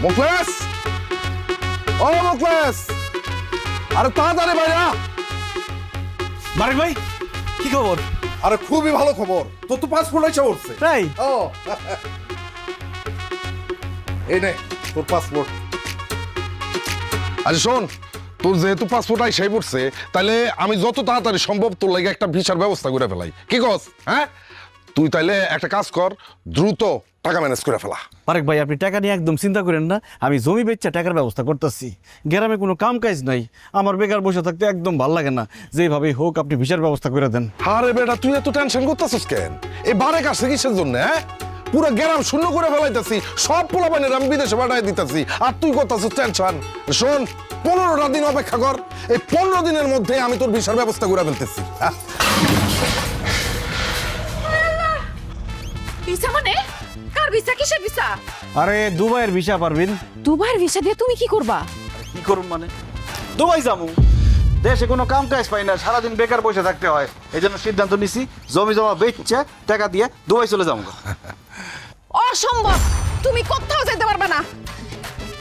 মুখলেস, ও মুখলেস, আরে তাড়াতাড়ি ভাইয়া। মারেক ভাই, কি খবর? আরে খুবই ভালো খবর, তোর তো পাসপোর্ট এসে উঠছে। তাই? ও এই নে তোর পাসপোর্ট। আরে শোন, তোর যেহেতু পাসপোর্ট আইসাই পড়ছে, তাহলে আমি যত তাড়াতাড়ি সম্ভব তোর লাগে একটা ভিসার ব্যবস্থা করে ফেলাই। কি কস? হ্যাঁ, তুই তাইলে একটা কাজ কর, দ্রুত টাকা ম্যানেজ করে ফেলা। মারেক ভাই, আপনি টাকা নিয়ে একদম চিন্তা করেন না, আমি জমি বেচা টাকার ব্যবস্থা করতেছি। গ্রামে কোনো কাম কাজ নাই, আমার বেকার বসে থাকতে একদম ভাল লাগে না। যেভাবেই হোক আপনি ভিসার ব্যবস্থা করে দেন। আরে বেটা, তুই এত টেনশন করতেছিস কেন? এই বারে কাছে কিসের জন্য? হ্যাঁ, পুরো গ্রাম শূন্য করে ফেলাইতেছি, সব পোলাপানের আমি বিদেশে পাঠাই দিতেছি, আর তুই করতেছিস টেনশন। শোন, 15টা দিন অপেক্ষা কর, এই 15 দিনের মধ্যে আমি তোর ভিসার ব্যবস্থা করে ফেলতেছি। ভিসা মানে? কার ভিসা? কিসের ভিসা? আরে দুবাইয়ের ভিসা পারবেন। দুবাইয়ের ভিসা দিয়ে তুমি কি করবা? কি করুন মানে? দুবাই যাবো। দেশে কোনো কাম কাজ পাই না, সারাদিন বেকার বসে থাকতে হয়। এই জন্য সিদ্ধান্ত নিছি, জমি জমা বেচছে টাকা দিয়ে দুবাই চলে যাবো। অসম্ভব, তুমি কোথাও যেতে পারবে না।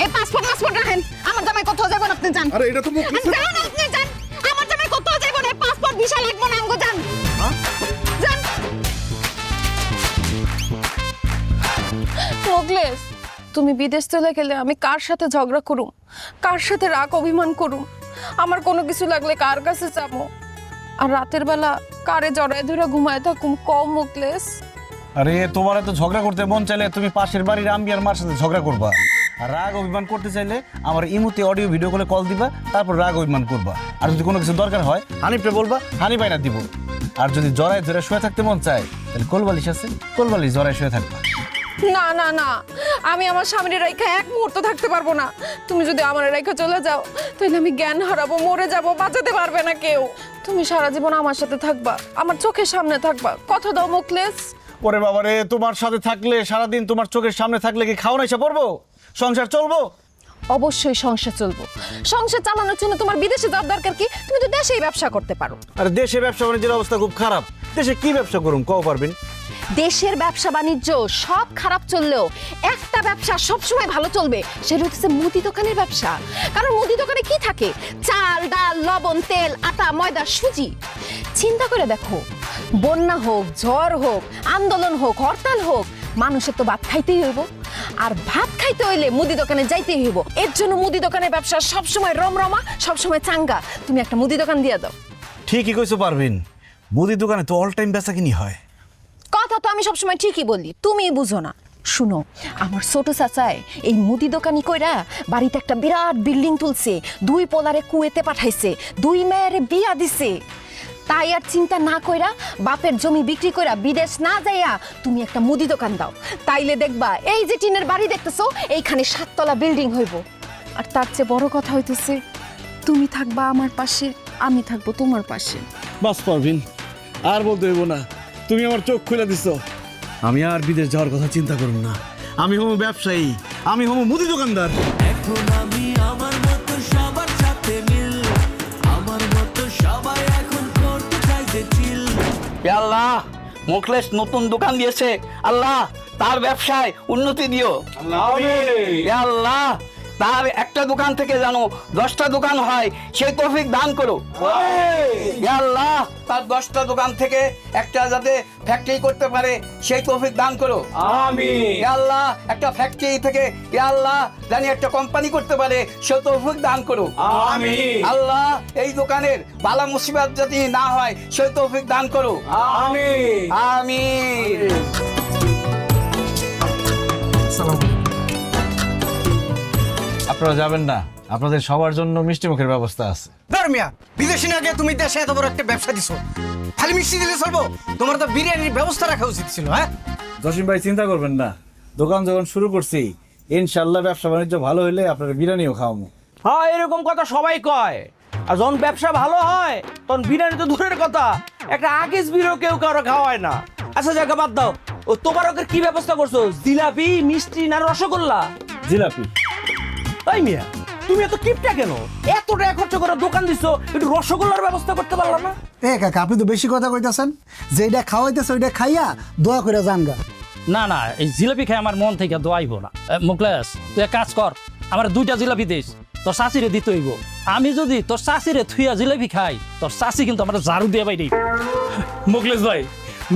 এই পাসপোর্ট রাখেন, আমার জামাই কোথাও যাবেন আপনি যান। আরে এটা তো মুখলেস। যান আপনি যান, আমার জামাই কোথাও যাবেন না, পাসপোর্ট ভিসা লাগবে না, আমগো যান। যান। মুখলেস, তুমি বিদেশ চলে গেলে আমি কার সাথে ঝগড়া করুম, কার সাথে রাগ অভিমান করুম? আমার কোনো কিছু লাগলে কার কাছে যাবো? আর রাতের বেলা কারে জড়ায় ধরে ঘুমায় থাকুম? কম মুখলেস। আরে তোমার তো ঝগড়া করতে মন চাইলে তুমি পাশের বাড়ির আম্বি আর মার সাথে ঝগড়া করবা, আর রাগ অভিমান করতে চাইলে আমার ইমুতে অডিও ভিডিও করে কল দিবা, তারপর রাগ অভিমান করবা। আর যদি কোনো কিছু দরকার হয় হানিফে বলবা, হানি বাইনা দিব। আর যদি জড়ায় ধরে শুয়ে থাকতে মন চায়, তাহলে কোলবালিশ আছে, কোলবালিশ জড়ায় শুয়ে থাকবা। না না না, আমি আমার স্বামীর রেখা এক মুহূর্ত থাকতে পারবো না। তুমি যদি আমার রেখা চলে যাও, তাহলে আমি জ্ঞান হারাবো, মরে যাবো, বাঁচাতে পারবে না কেউ। তুমি সারা জীবন আমার সাথে থাকবা, আমার চোখের সামনে থাকবা, কথা দাও মুখলেস। ওরে বাবারে, তোমার সাথে থাকলে সারাদিন তোমার চোখের সামনে থাকলে কি খাওয়া এসে পড়বো? সংসার চলবো? অবশ্যই সংসার চলবো। সংসার চালানোর জন্য তোমার বিদেশে যাওয়ার দরকার কি? তুমি তো দেশেই ব্যবসা করতে পারো। আর দেশে ব্যবসা বাণিজ্যের অবস্থা খুব খারাপ, দেশে কি ব্যবসা করুম কও পারবেন? দেশের ব্যবসা বাণিজ্য সব খারাপ চললেও একটা ব্যবসা সবসময় ভালো চলবে, সেটা হচ্ছে মুদি দোকানের ব্যবসা। কারণ মুদি দোকানে কি থাকে? চাল, ডাল, লবণ, তেল, আটা, ময়দা, সুজি। চিন্তা করে দেখো, বন্যা হোক, ঝড় হোক, আন্দোলন হোক, হরতাল হোক, মানুষের তো ভাত খাইতেই হইব। আর ভাত খাইতে হইলে মুদি দোকানে যাইতেই হইব। এর জন্য মুদি দোকানের ব্যবসা সবসময় রমরমা, সবসময় চাঙ্গা। তুমি একটা মুদি দোকান দিয়ে দাও। ঠিকই কইছো পারবেন, মুদি দোকানে তো অল টাইম বেচা কিনি হয়। কথা তো আমি সবসময় ঠিকই বলি, তুমি বুঝো না। শুনো, আমার ছোট চাচায় এই মুদি দোকানি কইরা বাড়িতে একটা বিরাট বিল্ডিং তুলছে, 2 পোলারে কুয়েতে পাঠাইছে, 2 মেয়েরে বিয়া দিছে। তাই আর চিন্তা না কইরা বাপের জমি বিক্রি কইরা বিদেশ না যাইয়া তুমি একটা মুদি দোকান দাও, তাইলে দেখবা এই যে টিনের বাড়ি দেখতেছো, এইখানে 7 তলা বিল্ডিং হইব। আর তার চেয়ে বড় কথা হইতেছে, তুমি থাকবা আমার পাশে, আমি থাকবো তোমার পাশে। বাস পারভিন, আর বলতে হইব না, তুমি আমার চোখ খুলে দিছো। আমি আর বিদেশ যাওয়ার কথা চিন্তা করুন না, আমি হবো ব্যবসায়ী, আমি হবো মুদি দোকানদার। এখন আমি আমার মতো সবার সাথে মিল, আমার মতো সবাই এখন করতে চাইছে চিল। আল্লাহ, মুখলেস নতুন দোকান দিয়েছে, আল্লাহ তার ব্যবসায় উন্নতি দিও। আল্লাহ, তার একটা দোকান থেকে জানো 10টা দোকান হয়, সেই তৌফিক দান করো। আল্লাহ, তার 10টা দোকান থেকে একটা যাতে ফ্যাক্টরি করতে পারে, সেই তৌফিক দান করো। আমিন। আল্লাহ, একটা ফ্যাক্টরি থেকে আল্লাহ জানি একটা কোম্পানি করতে পারে, সেই তৌফিক দান করো। আমিন। আল্লাহ, এই দোকানের বালা মুসিবত যদি না হয়, সেই তৌফিক দান করো। আমিন আমিন। আপনারা যাবেন না, আপনাদের সবার জন্য মিষ্টি মুখের ব্যবস্থা আছে। ধর্মিয়া, বিদেশি না গিয়ে তুমি দেশে এত বড় একটা ব্যবসা দিছো, খালি মিষ্টি দিলে চলবো? তোমার তো বিরিয়ানির ব্যবস্থা রাখা উচিত ছিল। হ্যাঁ জসিম ভাই, চিন্তা করবেন না, দোকান যখন শুরু করছি, ইনশাল্লাহ ব্যবসা বাণিজ্য ভালো হইলে আপনার বিরিয়ানিও খাওয়াবো। হ্যাঁ, এরকম কথা সবাই কয়। আর যখন ব্যবসা ভালো হয়, তখন বিরিয়ানি তো দূরের কথা, একটা আগেজ বিরও কেউ কারো খাওয়ায় না। আচ্ছা জায়গা বাদ দাও, ও তোবারকের কি ব্যবস্থা করছো? জিলাপি, মিষ্টি না রসগোল্লা? জিলাপি। তাই মিয়া, তুমি এত কিপটা কেন? এত টাকা খরচ করে দোকান দিছো, একটু রসগোল্লার ব্যবস্থা করতে পারলাম না? কাকা, আপনি তো বেশি কথা কইতাছেন। যেটা খাওয়াইতেছে ওইটা খাইয়া দোয়া করে জানগা। না না, এই জিলাপি খাই আমার মন থেকে দোয়াইব না। মুকলেশ, তুই এক কাজ কর, আমার 2টা জিলাপি দিস, তোর শাশিরে দিতে হইব। আমি যদি তোর শাশিরে থুইয়া জিলাপি খাই, তোর শাশি কিন্তু আমার ঝাড়ু দিয়ে বাইরে। মুকলেশ ভাই,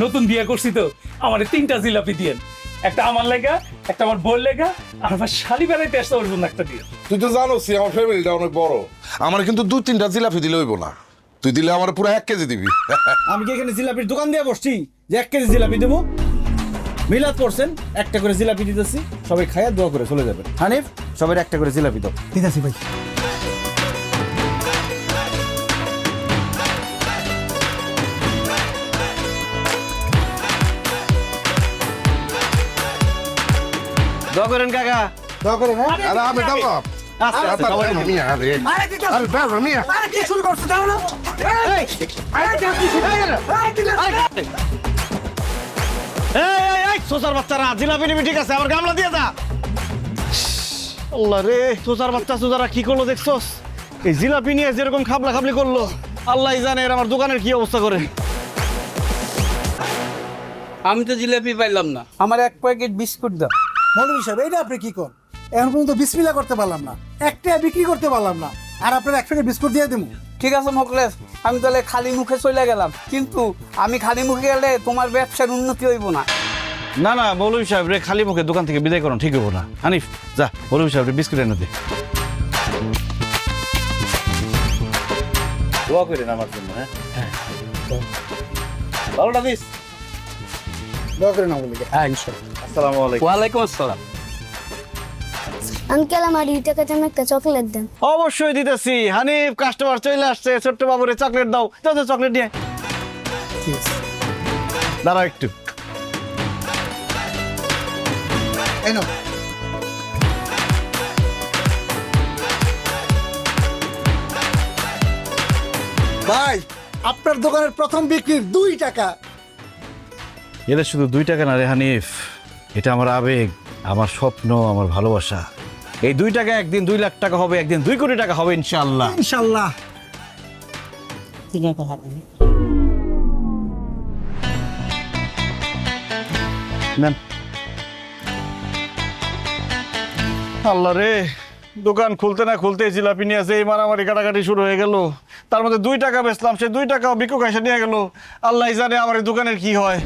নতুন বিয়ে করছি তো, আমার 3টা জিলাপি দিয়েন, একটা আমার লেগা, একটা আমার বোন লেগা, আর আমার শালি বেড়াইতে আসতে ওর জন্য একটা দিয়ে। তুই তো জানোস আমার ফ্যামিলিটা অনেক বড়, আমার কিন্তু 2-3টা জিলাপি দিলে হইব না, তুই দিলে আমার পুরো 1 কেজি দিবি। আমি কি এখানে জিলাপির দোকান দিয়ে বসছি যে 1 কেজি জিলাপি দেবো? মিলাদ করছেন, একটা করে জিলাপি দিতেছি, সবাই খায়া দোয়া করে চলে যাবেন। হানিফ, সবাই একটা করে জিলাপি দাও। ঠিক আছে ভাই। দোয়া করেন কাকা। দোয়া করে হ্যাঁ। আরে আমি দাও না। আস্তে আস্তে সবাই আরে মিয়া, আরে আরে দাও মিয়া। আরে কি শুরু করছো দাও না? এই আরে কি শুরু করছো? এই সোসার বাচ্চারা, জিলাপি নিবি ঠিক আছে, আমার গামলা দিয়ে যা। আল্লাহ রে, সোসার বাচ্চা সোজারা কি করলো দেখছস? এই জিলাপি নিয়ে যেরকম খাবলা খাবলি করলো, আল্লাহই জানে এর আমার দোকানের কি অবস্থা করে। আমি তো জিলাপি পাইলাম না, আমার 1 প্যাকেট বিস্কুট দাও। মৌলভী সাহেব, এইটা আপনি কি করেন? এখন পর্যন্ত বিসমিল্লাহ করতে পারলাম না, একটা বিক্রি করতে পারলাম না, আর আপনার 1 প্যাকেট বিস্কুট দিয়ে দেবো। ঠিক আছে মোকলেশ, আমি তাহলে খালি মুখে চলে গেলাম, কিন্তু আমি খালি মুখে গেলে তোমার ব্যবসার উন্নতি হইব না। না না, মৌলভী সাহেব রে খালি মুখে দোকান থেকে বিদায় করুন, ঠিক হবো না। হানিফ যা, মৌলভী সাহেব রে বিস্কুট এনে দে। দোয়া করেন আমার জন্য। হ্যাঁ, ভালোটা দিস। দোয়া করে না বলি। হ্যাঁ ইনশাআল্লাহ। আসসালামু আলাইকুম। ওয়ালাইকুম আসসালাম। আঙ্কেল আমার 2 টাকা জন্য একটা চকলেট দেন। অবশ্যই দিতেছি। হানিফ, কাস্টমার চলে আসছে, ছোট্ট বাবুরে চকলেট দাও। যাও যাও, চকলেট নিয়ে আয়। দাঁড়াও একটু। এই নাও। ভাই, আপনার দোকানের প্রথম বিক্রির 2 টাকা। এটা শুধু 2 টাকা না রে হানিফ, এটা আমার আবেগ, আমার স্বপ্ন, আমার ভালোবাসা। এই 2 টাকা একদিন 2 লাখ টাকা হবে, একদিন 2 কোটি টাকা হবে ইনশাআল্লাহ। ইনশাআল্লাহ। নেন। আল্লাহ রে, দোকান খুলতে না খুলতে জিলাপি নিয়ে আসে, এই মারামারি কাটাকাটি শুরু হয়ে গেল। তার মধ্যে 2 টাকা বেচলাম, সে 2 টাকাও ভিক্ষুক এসে নিয়ে গেল। আল্লাহ জানে আমার এই দোকানের কি হয়।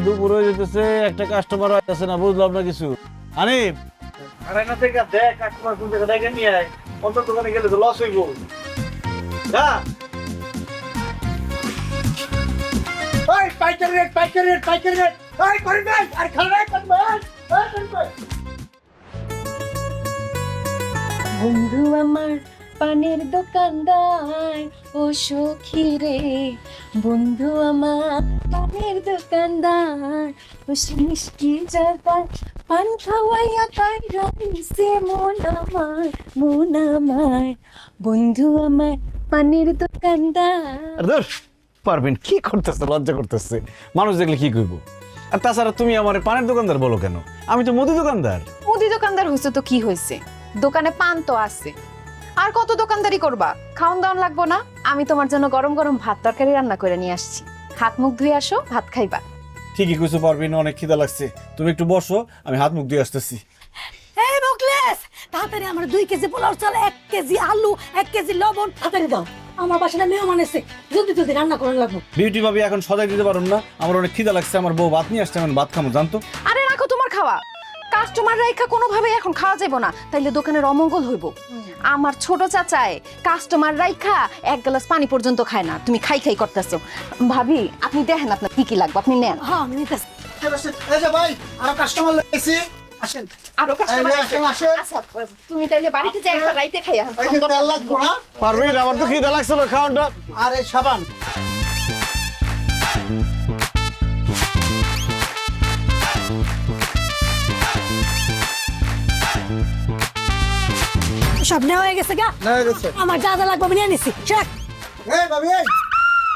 দুপুর হয়ে যেতেছে, একটা কাস্টমার আসছে না, বুঝলাম না কিছু। হানিফ, আড়াইনা থেকে দেখ কাস্টমার কোন থেকে দেখে নিয়ে আয়, অন্য দোকানে গেলে তো লস হইব। যা। এই পাইকারি রেট, পাইকারি রেট, পাইকারি রেট। এই করেন ভাই, আর খান ভাই, খান ভাই। এই করেন ভাই। বন্ধু আমার পানের দোকানদার, ও সখী রে, বন্ধু আমার পানের দোকানদার, ও মিষ্টি জায়গায় পান খাওয়াইয়া তাই রাইছে মন আমার, বন্ধু আমার পানের দোকানদার। ধুর, পারবেন কি করতেছে, লজ্জা করতেছে, মানুষ দেখলে কি কইব। আর তাছাড়া তুমি আমার পানের দোকানদার বলো কেন? আমি তো মুদি দোকানদার। মুদি দোকানদার হয়েছে তো কি হয়েছে, দোকানে পান তো আছে, আর কত দোকানদারি করবা? খাওন দাওয়ান লাগবো না? আমি তোমার জন্য গরম গরম ভাত তরকারি রান্না করে নিয়ে আসছি, হাত মুখ ধুয়ে আসো, ভাত খাইবা। ঠিকই কইছো পারবিন, অনেক খিদা লাগছে, তুমি একটু বসো, আমি হাত মুখ দিয়ে আসতেছি। এই মুকলেশ, তাড়াতাড়ি আমার 2 কেজি পোলাও চাল, 1 কেজি আলু, 1 কেজি লবণ তাড়াতাড়ি দাও। আমার বাসায় মেহমান এসে, জলদি জলদি রান্না করে লাগবো। বিউটি ভাবি এখন সদাই দিতে পারুন না, আমার অনেক খিদা লাগছে, আমার বউ ভাত নিয়ে আসছে, আমি ভাত খামো জানতো। আরে রাখো তোমার খাওয়া, কাস্টমার রাইখা কোনোভাবে এখন খাওয়া যাবে না, তাইলে দোকানের অমঙ্গল হইব। আমার ছোট চাচায় কাস্টমার রাইখা 1 গ্লাস পানি পর্যন্ত খায় না, তুমি খাই খাই করতেছো। ভাবি আপনি দেখেন আপনার কি কি লাগবে, আপনি নেন। হ্যাঁ আমি নিতেছি। এই যে ভাই, আর কাস্টমার লাগাইছি, আসেন। আরো কাস্টমার এই যে আসেন, আসেন। আচ্ছা, তুমি তাইলে বাড়িতে যাই একবার রাইতে খাইয়া। এই যে তেল লাগবো না? পারবিন, আমার তো খিদা লাগছিল, খাওয়ানটা। আর এই সাবান। সব নেওয়া হয়ে গেছে গা? না গেছে। আমার যা যা লাগবে আমি নিয়ে নিছি। শেখ। এই ভাবি, এই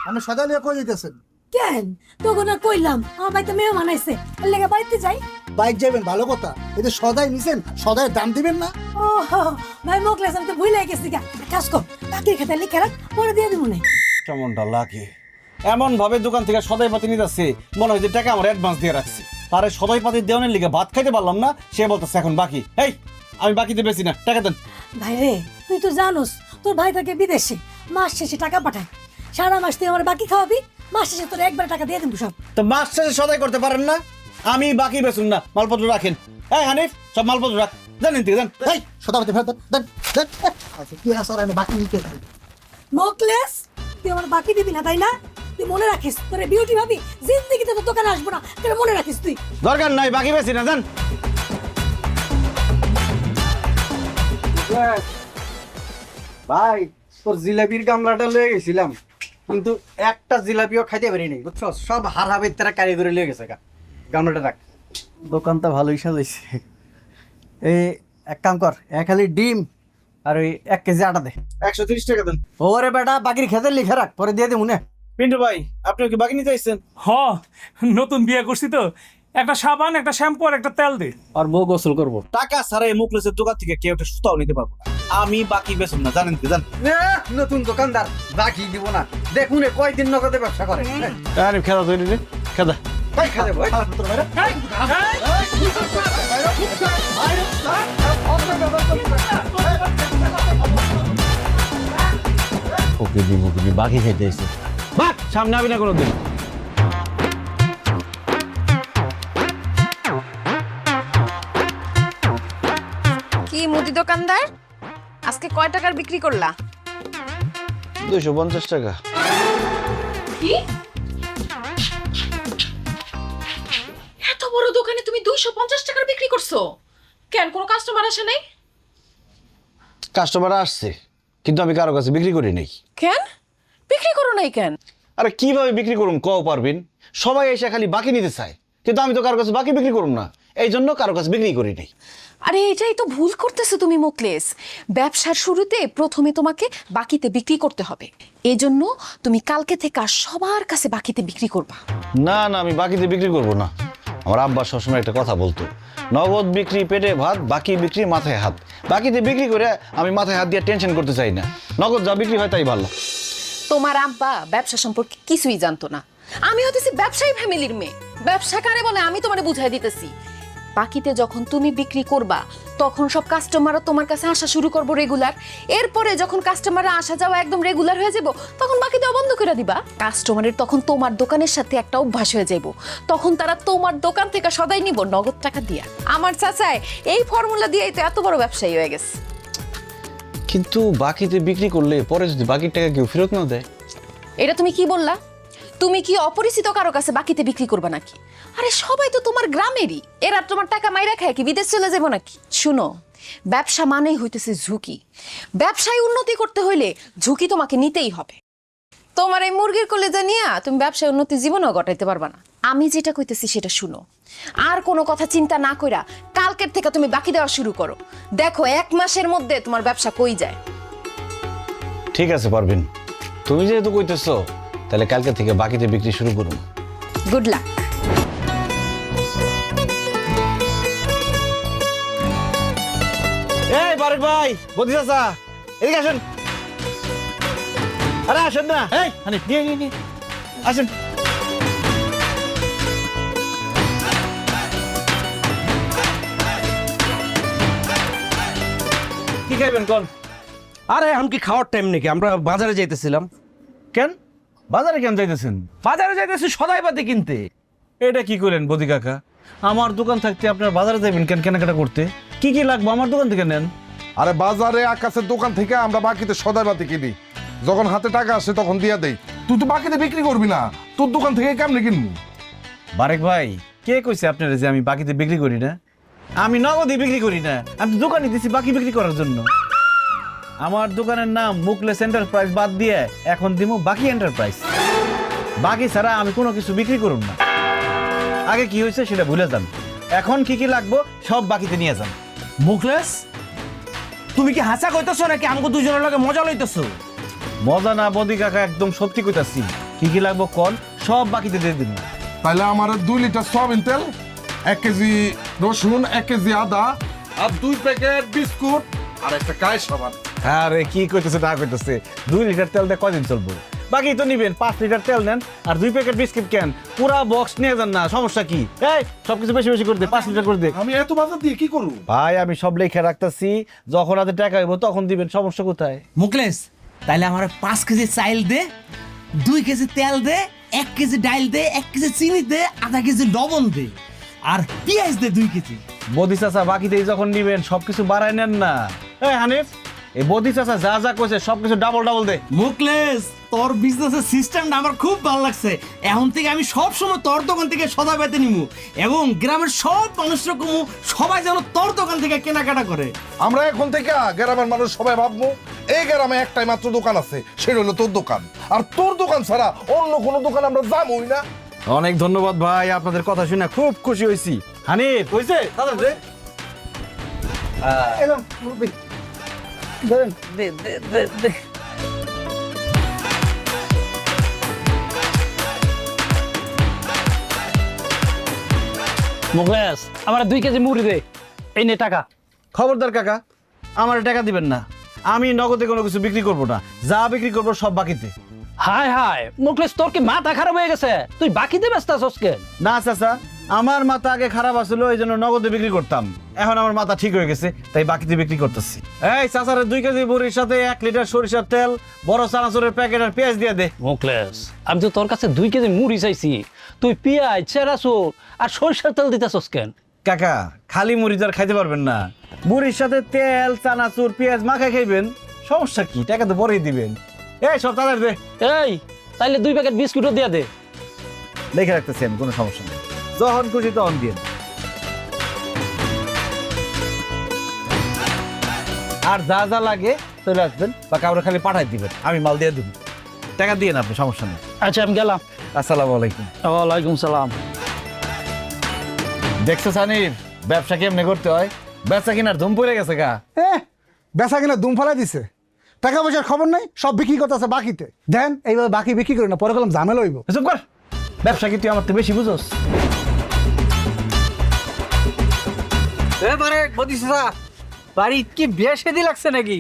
আমি সদা নিয়ে কই দিতেছেন? কেন তখন আর কইলাম আমার বাড়িতে মেহমান আইছে এর লেগে বাড়িতে যাই। বাইক যাবেন ভালো কথা, এই যে সদাই নিছেন সদাই দাম দিবেন না। ও ভাই মোকলেস আমি তো ভুলে গেছি গা। কাজ কর বাকির খাতা লিখে রাখ, পরে দিয়ে দিব না। কেমনটা লাগে এমন ভাবে দোকান থেকে সদাই পাতি নিতেছে মনে হয় যে টাকা আমার অ্যাডভান্স দিয়ে রাখছি, তারে সদাই পাতি দেওয়ানের লিগে ভাত খাইতে পারলাম না, সে বলতেছে এখন বাকি। এই আমি বাকিতে বেশি না, টাকা দেন। ভাই রে তুই তো জানোস তোর ভাই থাকে বিদেশে, মাস শেষে টাকা পাঠায়। সারা মাস তুই আমার বাকি খাওয়াবি, মাস শেষে তোর একবার টাকা দিয়ে দেবো সব। তো মাস শেষে সদাই করতে পারেন না, আমি বাকি বেচুন না, মালপত্র রাখেন। এই হানিফ সব মালপত্র রাখ, জানেন তুই জান। এই সদাপতি ফেরত দেন দেন। আচ্ছা কি আছে আমি বাকি নিতে পারি। মোকলেস তুই আমার বাকি দিবি না তাই না? তুই মনে রাখিস তোর বিউটি ভাবি জিন্দেগিতে তোর দোকানে আসবো না, তোর মনে রাখিস তুই। দরকার নাই, বাকি বেশি না, জান। ভাই তোর জিলাপির গামলাটা লয়ে গেছিলাম, কিন্তু একটা জিলাপিও খাইতে পারি নাই বুঝছো, সব হারাবের তারা কারিগরি লয়ে গেছে গামলাটা রাখ। দোকানটা ভালোই সাজাইছে। এই এক কাম কর, এক খালি ডিম আর ওই 1 কেজি আটা দে। 130 টাকা দেন। ওরে বেটা বাকির খেতে লিখে রাখ, পরে দিয়ে দেবো না। পিন্টু ভাই আপনি কি বাকি নিতে আইছেন? হ নতুন বিয়ে করছি তো, একটা সাবান একটা শ্যাম্পু আর একটা তেল দে। আর বউ গোসল করবো। টাকা ছাড়া এই মুখলেসের দোকান থেকে কেউ একটা সুতাও নিতে পারবো না, আমি বাকি বেচুন না, জানেন তুই জান। নতুন দোকানদার বাকি দিব না, দেখুন কয়দিন নগদে ব্যবসা করে। আরে খেদা তৈরি রে, খেদা। তাই খাবে ভাই। ওকে দিবি বাকি খাইতে এসে বাক সামনে আবি না কোনোদিন। কি মুদি দোকানদার, আজকে কয় টাকার বিক্রি করলা? 250 টাকা। কি এত বড় দোকানে তুমি 250 টাকার বিক্রি করছো? কেন কোনো কাস্টমার আসে নাই? কাস্টমার আসছে কিন্তু আমি কারো কাছে বিক্রি করি নাই। কেন বিক্রি করো নাই কেন? আরে কিভাবে বিক্রি করুম কও পারবেন? সবাই এসে খালি বাকি নিতে চায়, কিন্তু আমি তো কারো কাছে বাকি বিক্রি করুম না, এই জন্য কারো কাছে বিক্রি করি নাই। আরে এটাই তো ভুল করতেছো তুমি মোকলেস। ব্যবসার শুরুতে প্রথমে তোমাকে বাকিতে বিক্রি করতে হবে, এজন্য তুমি কালকে থেকে আর সবার কাছে বাকিতে বিক্রি করবা। না না আমি বাকিতে বিক্রি করব না। আমার আব্বা সবসময় একটা কথা বলতো, নগদ বিক্রি পেটে ভাত, বাকি বিক্রি মাথায় হাত। বাকিতে বিক্রি করে আমি মাথায় হাত দিয়ে টেনশন করতে চাই না, নগদ যা বিক্রি হয় তাই ভালো। তোমার আব্বা ব্যবসা সম্পর্কে কিছুই জানতো না, আমি হতেছি ব্যবসায়ী ফ্যামিলির মেয়ে। ব্যবসা কারে বলে আমি তোমারে বুঝাই দিতেছি। বাকিতে যখন তুমি বিক্রি করবা তখন সব কাস্টমাররা তোমার কাছে আসা শুরু করবো রেগুলার। এরপরে যখন কাস্টমাররা আসা যাওয়া একদম রেগুলার হয়ে যাব, তখন বাকি দেওয়া বন্ধ করে দিবা। কাস্টমারের তখন তোমার দোকানের সাথে একটা অভ্যাস হয়ে যাব, তখন তারা তোমার দোকান থেকে সদাই নিব নগদ টাকা দিয়া। আমার চাচায় এই ফর্মুলা দিয়েই তো এত বড় ব্যবসায়ী হয়ে গেছে। কিন্তু বাকিতে বিক্রি করলে পরে যদি বাকির টাকা কেউ ফেরত না দেয়? এটা তুমি কি বললা? তুমি কি অপরিচিত কারো কাছে বাকিতে বিক্রি করবে নাকি? আরে সবাই তো তোমার গ্রামেরই, এরা তোমার টাকা মাইরা খায় কি বিদেশ চলে যাবো নাকি? শুনো, ব্যবসা মানেই হইতেছে ঝুঁকি। ব্যবসায় উন্নতি করতে হইলে ঝুঁকি তোমাকে নিতেই হবে। তোমার এই মুরগির কলেজা নিয়ে তুমি ব্যবসায় উন্নতি জীবনেও ঘটাইতে পারবা না। আমি যেটা কইতেছি সেটা শুনো, আর কোনো কথা চিন্তা না কইরা কালকের থেকে তুমি বাকি দেওয়া শুরু করো। দেখো 1 মাসের মধ্যে তোমার ব্যবসা কই যায়। ঠিক আছে পারবেন, তুমি যেহেতু কইতেছো তাহলে কালকে থেকে বাকিতে বিক্রি শুরু করুন। Good luck. এই বারেক ভাই, বদি চাচা এদিকে আসেন। আরে আসেন না, এই হানিফ নিয়ে আসেন। কি খাইবেন কোন? আরে এখন কি খাওয়ার টাইম নাকি? আমরা বাজারে যাইতেছিলাম। কেন বাজারে কেন যাইতেছেন? বাজারে যাইতেছি সদাই পাতি কিনতে। এটা কি করেন বদি কাকা? আমার দোকান থাকতে আপনার বাজারে যাবেন কেন কেনাকাটা করতে? কি কি লাগবে আমার দোকান থেকে নেন। আরে বাজারে আকাশের দোকান থেকে আমরা বাকিতে সদাই বাতি কিনি, যখন হাতে টাকা আসে তখন দিয়া দেই। তুই তো বাকিতে বিক্রি করবি না, তোর দোকান থেকে কেমনে কিনবো? বারেক ভাই কে কইছে আপনারা যে আমি বাকিতে বিক্রি করি না? আমি নগদে বিক্রি করি না, আমি দোকানে দিছি বাকি বিক্রি করার জন্য। আমার দোকানের নাম মুকলেস এন্টারপ্রাইজ বাদ দিয়ে এখন দিমু বাকি এন্টারপ্রাইজ। বাকি ছাড়া আমি কোনো কিছু বিক্রি করুম না। আগে কি হয়েছে সেটা ভুলে যান, এখন কি কি লাগবো সব বাকিতে নিয়ে যান। মুখলেস তুমি কি হাসা কইতেছো নাকি আমাকে দুজনের লগে মজা লইতেছো? মজা না বদি কাকা, একদম সত্যি কইতাছি। কি কি লাগবো কোন সব বাকিতে দিয়ে দিন। তাহলে আমার 2 লিটার সয়াবিন তেল, 1 কেজি রসুন, 1 কেজি আদা, আর 2 প্যাকেট বিস্কুট, আর একটা কায় সাবান। আরে কি কইতেছে না কইতেছে, 2 লিটার তেল দিয়ে কদিন চলবো? বাকি তো নিবেন, 5 লিটার তেল নেন আর 2 প্যাকেট বিস্কিট কেন, পুরা বক্স নিয়ে যান না, সমস্যা কি? এই সবকিছু বেশি বেশি করে দে, 5 লিটার করে দে। আমি এত বাজার দিয়ে কি করব? ভাই আমি সব লেখা রাখতাছি, যখন হাতে টাকা হইব তখন দিবেন, সমস্যা কোথায়? মুকলেশ তাইলে আমার 5 কেজি চাইল দে, 2 কেজি তেল দে, 1 কেজি ডাইল দে, 1 কেজি চিনি দে, আধা কেজি লবণ দে, আর পেঁয়াজ দে 2 কেজি। বদি চাচা বাকিতেই যখন নিবেন সবকিছু বাড়ায় নেন না। এই হানিফ, এই বদি চাচা যা যা কইছে সবকিছু ডাবল ডাবল দে। মুকলেশ তোর বিজনেসের সিস্টেমটা আমার খুব ভালো লাগছে। এখন থেকে আমি সব সময় তোর দোকান থেকে সদা পেতে নিমু এবং গ্রামের সব মানুষরা কমু, সবাই যেন তোর দোকান থেকে কেনাকাটা করে। আমরা এখন থেকে গ্রামের মানুষ সবাই ভাববো এই গ্রামে একটাই মাত্র দোকান আছে, সেটা হলো তোর দোকান। আর তোর দোকান ছাড়া অন্য কোনো দোকান আমরা যাবোই না। অনেক ধন্যবাদ ভাই, আপনাদের কথা শুনে খুব খুশি হয়েছি। হানিফ হইছে দাদা দে। এলাম মুরব্বি, ধরেন। দে দে দে দে। মুকলেশ আমার 2 কেজি মুড়ি দে, এই নে টাকা। খবরদার কাকা, আমার টাকা দিবেন না, আমি নগদে কোনো কিছু বিক্রি করব না, যা বিক্রি করব সব বাকিতে। হায় হায় মুকলেশ, তোর কি মাথা খারাপ হয়ে গেছে? তুই বাকিতে ব্যস্ত আছিস কেন? না চাচা, আমার মাথা আগে খারাপ আসলো, এই জন্য নগদে বিক্রি করতাম, এখন আমার মাথা ঠিক হয়ে গেছে তাই বাকিতে বিক্রি করতেছি। এই চাচারে 2 কেজি মুড়ির সাথে 1 লিটার সরিষার তেল, বড় চানাচুরের প্যাকেট আর পেঁয়াজ দিয়ে দে। মুকলেশ আমি তো তোর কাছে 2 কেজি মুড়ি চাইছি, তুই পেঁয়াজ, চেরাচুর আর সরিষার তেল দিতেছস কেন? কাকা খালি মুড়ি তো আর খাইতে পারবেন না, মুড়ির সাথে তেল, চানাচুর, পেঁয়াজ মাখায় খাইবেন, সমস্যা কি? টাকা তো পরেই দিবেন। এই সব তাদের দে। এই তাইলে 2 প্যাকেট বিস্কুটও দিয়া দে। লিখে রাখতেছি আমি, কোনো সমস্যা নেই, যখন খুশি তখন দিয়ে। আর যা যা লাগে চলে আসবেন বা কাউরে খালি পাঠাই দিবেন, আমি মাল দিয়ে দেব, টাকা দিয়ে না আপনি, সমস্যা নেই। আচ্ছা আমি গেলাম। আসসালামু আলাইকুম। ওয়ালাইকুম সালাম। দেখছো সানির, ব্যবসা কেমনে করতে হয়? ব্যবসা কিনার ধুম পড়ে গেছে গা। বেচা কিনা দুম ফেলাই দিছে, টাকা পয়সার খবর নাই, সব বিক্রি করতেছে বাকিতে। দেন এইভাবে বাকি বিক্রি করে না, পরে কলম ঝামেলা হইব। চুপ কর, ব্যবসা কি তুই আমার তো বেশি বুঝোস? এবারে বদিসা বাড়ি কি বিয়ে শাদী লাগছে নাকি?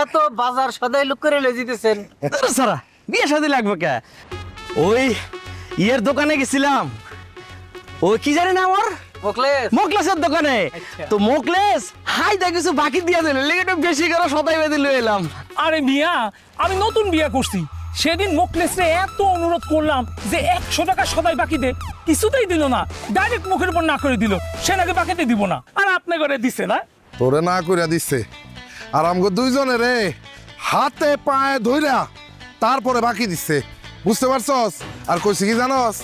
এত বাজার সদাই লুক করে লয়ে যেতেছেন। সারা বিয়ে শাদী লাগবে কে? ওই ইয়ের দোকানে গেছিলাম, ওই কি জানি না আমার মুকলেশ মোকলেসের দোকানে। তো মোকলেস হাই দা কিছু বাকি দিয়া দিল, লেগে একটু বেশি করে সদাই বেঁধে লয়ে এলাম। আরে মিয়া, আমি নতুন বিয়া করছি, সেদিন মোকলেসরে এত অনুরোধ করলাম যে 100 টাকা সদাই বাকি দে, কিছুতেই দিল না, ডাইরেক্ট মুখের উপর না করে দিল, সে নাকি বাকিতে দিব না, আর আপনি করে দিছে না। তোরে না কইরা দিচ্ছে, আর আমগো দুইজনে রে হাতে পায়ে ধইরা তারপরে বাকি দিচ্ছে, বুঝতে পারছস? আর কইছে কি জানস?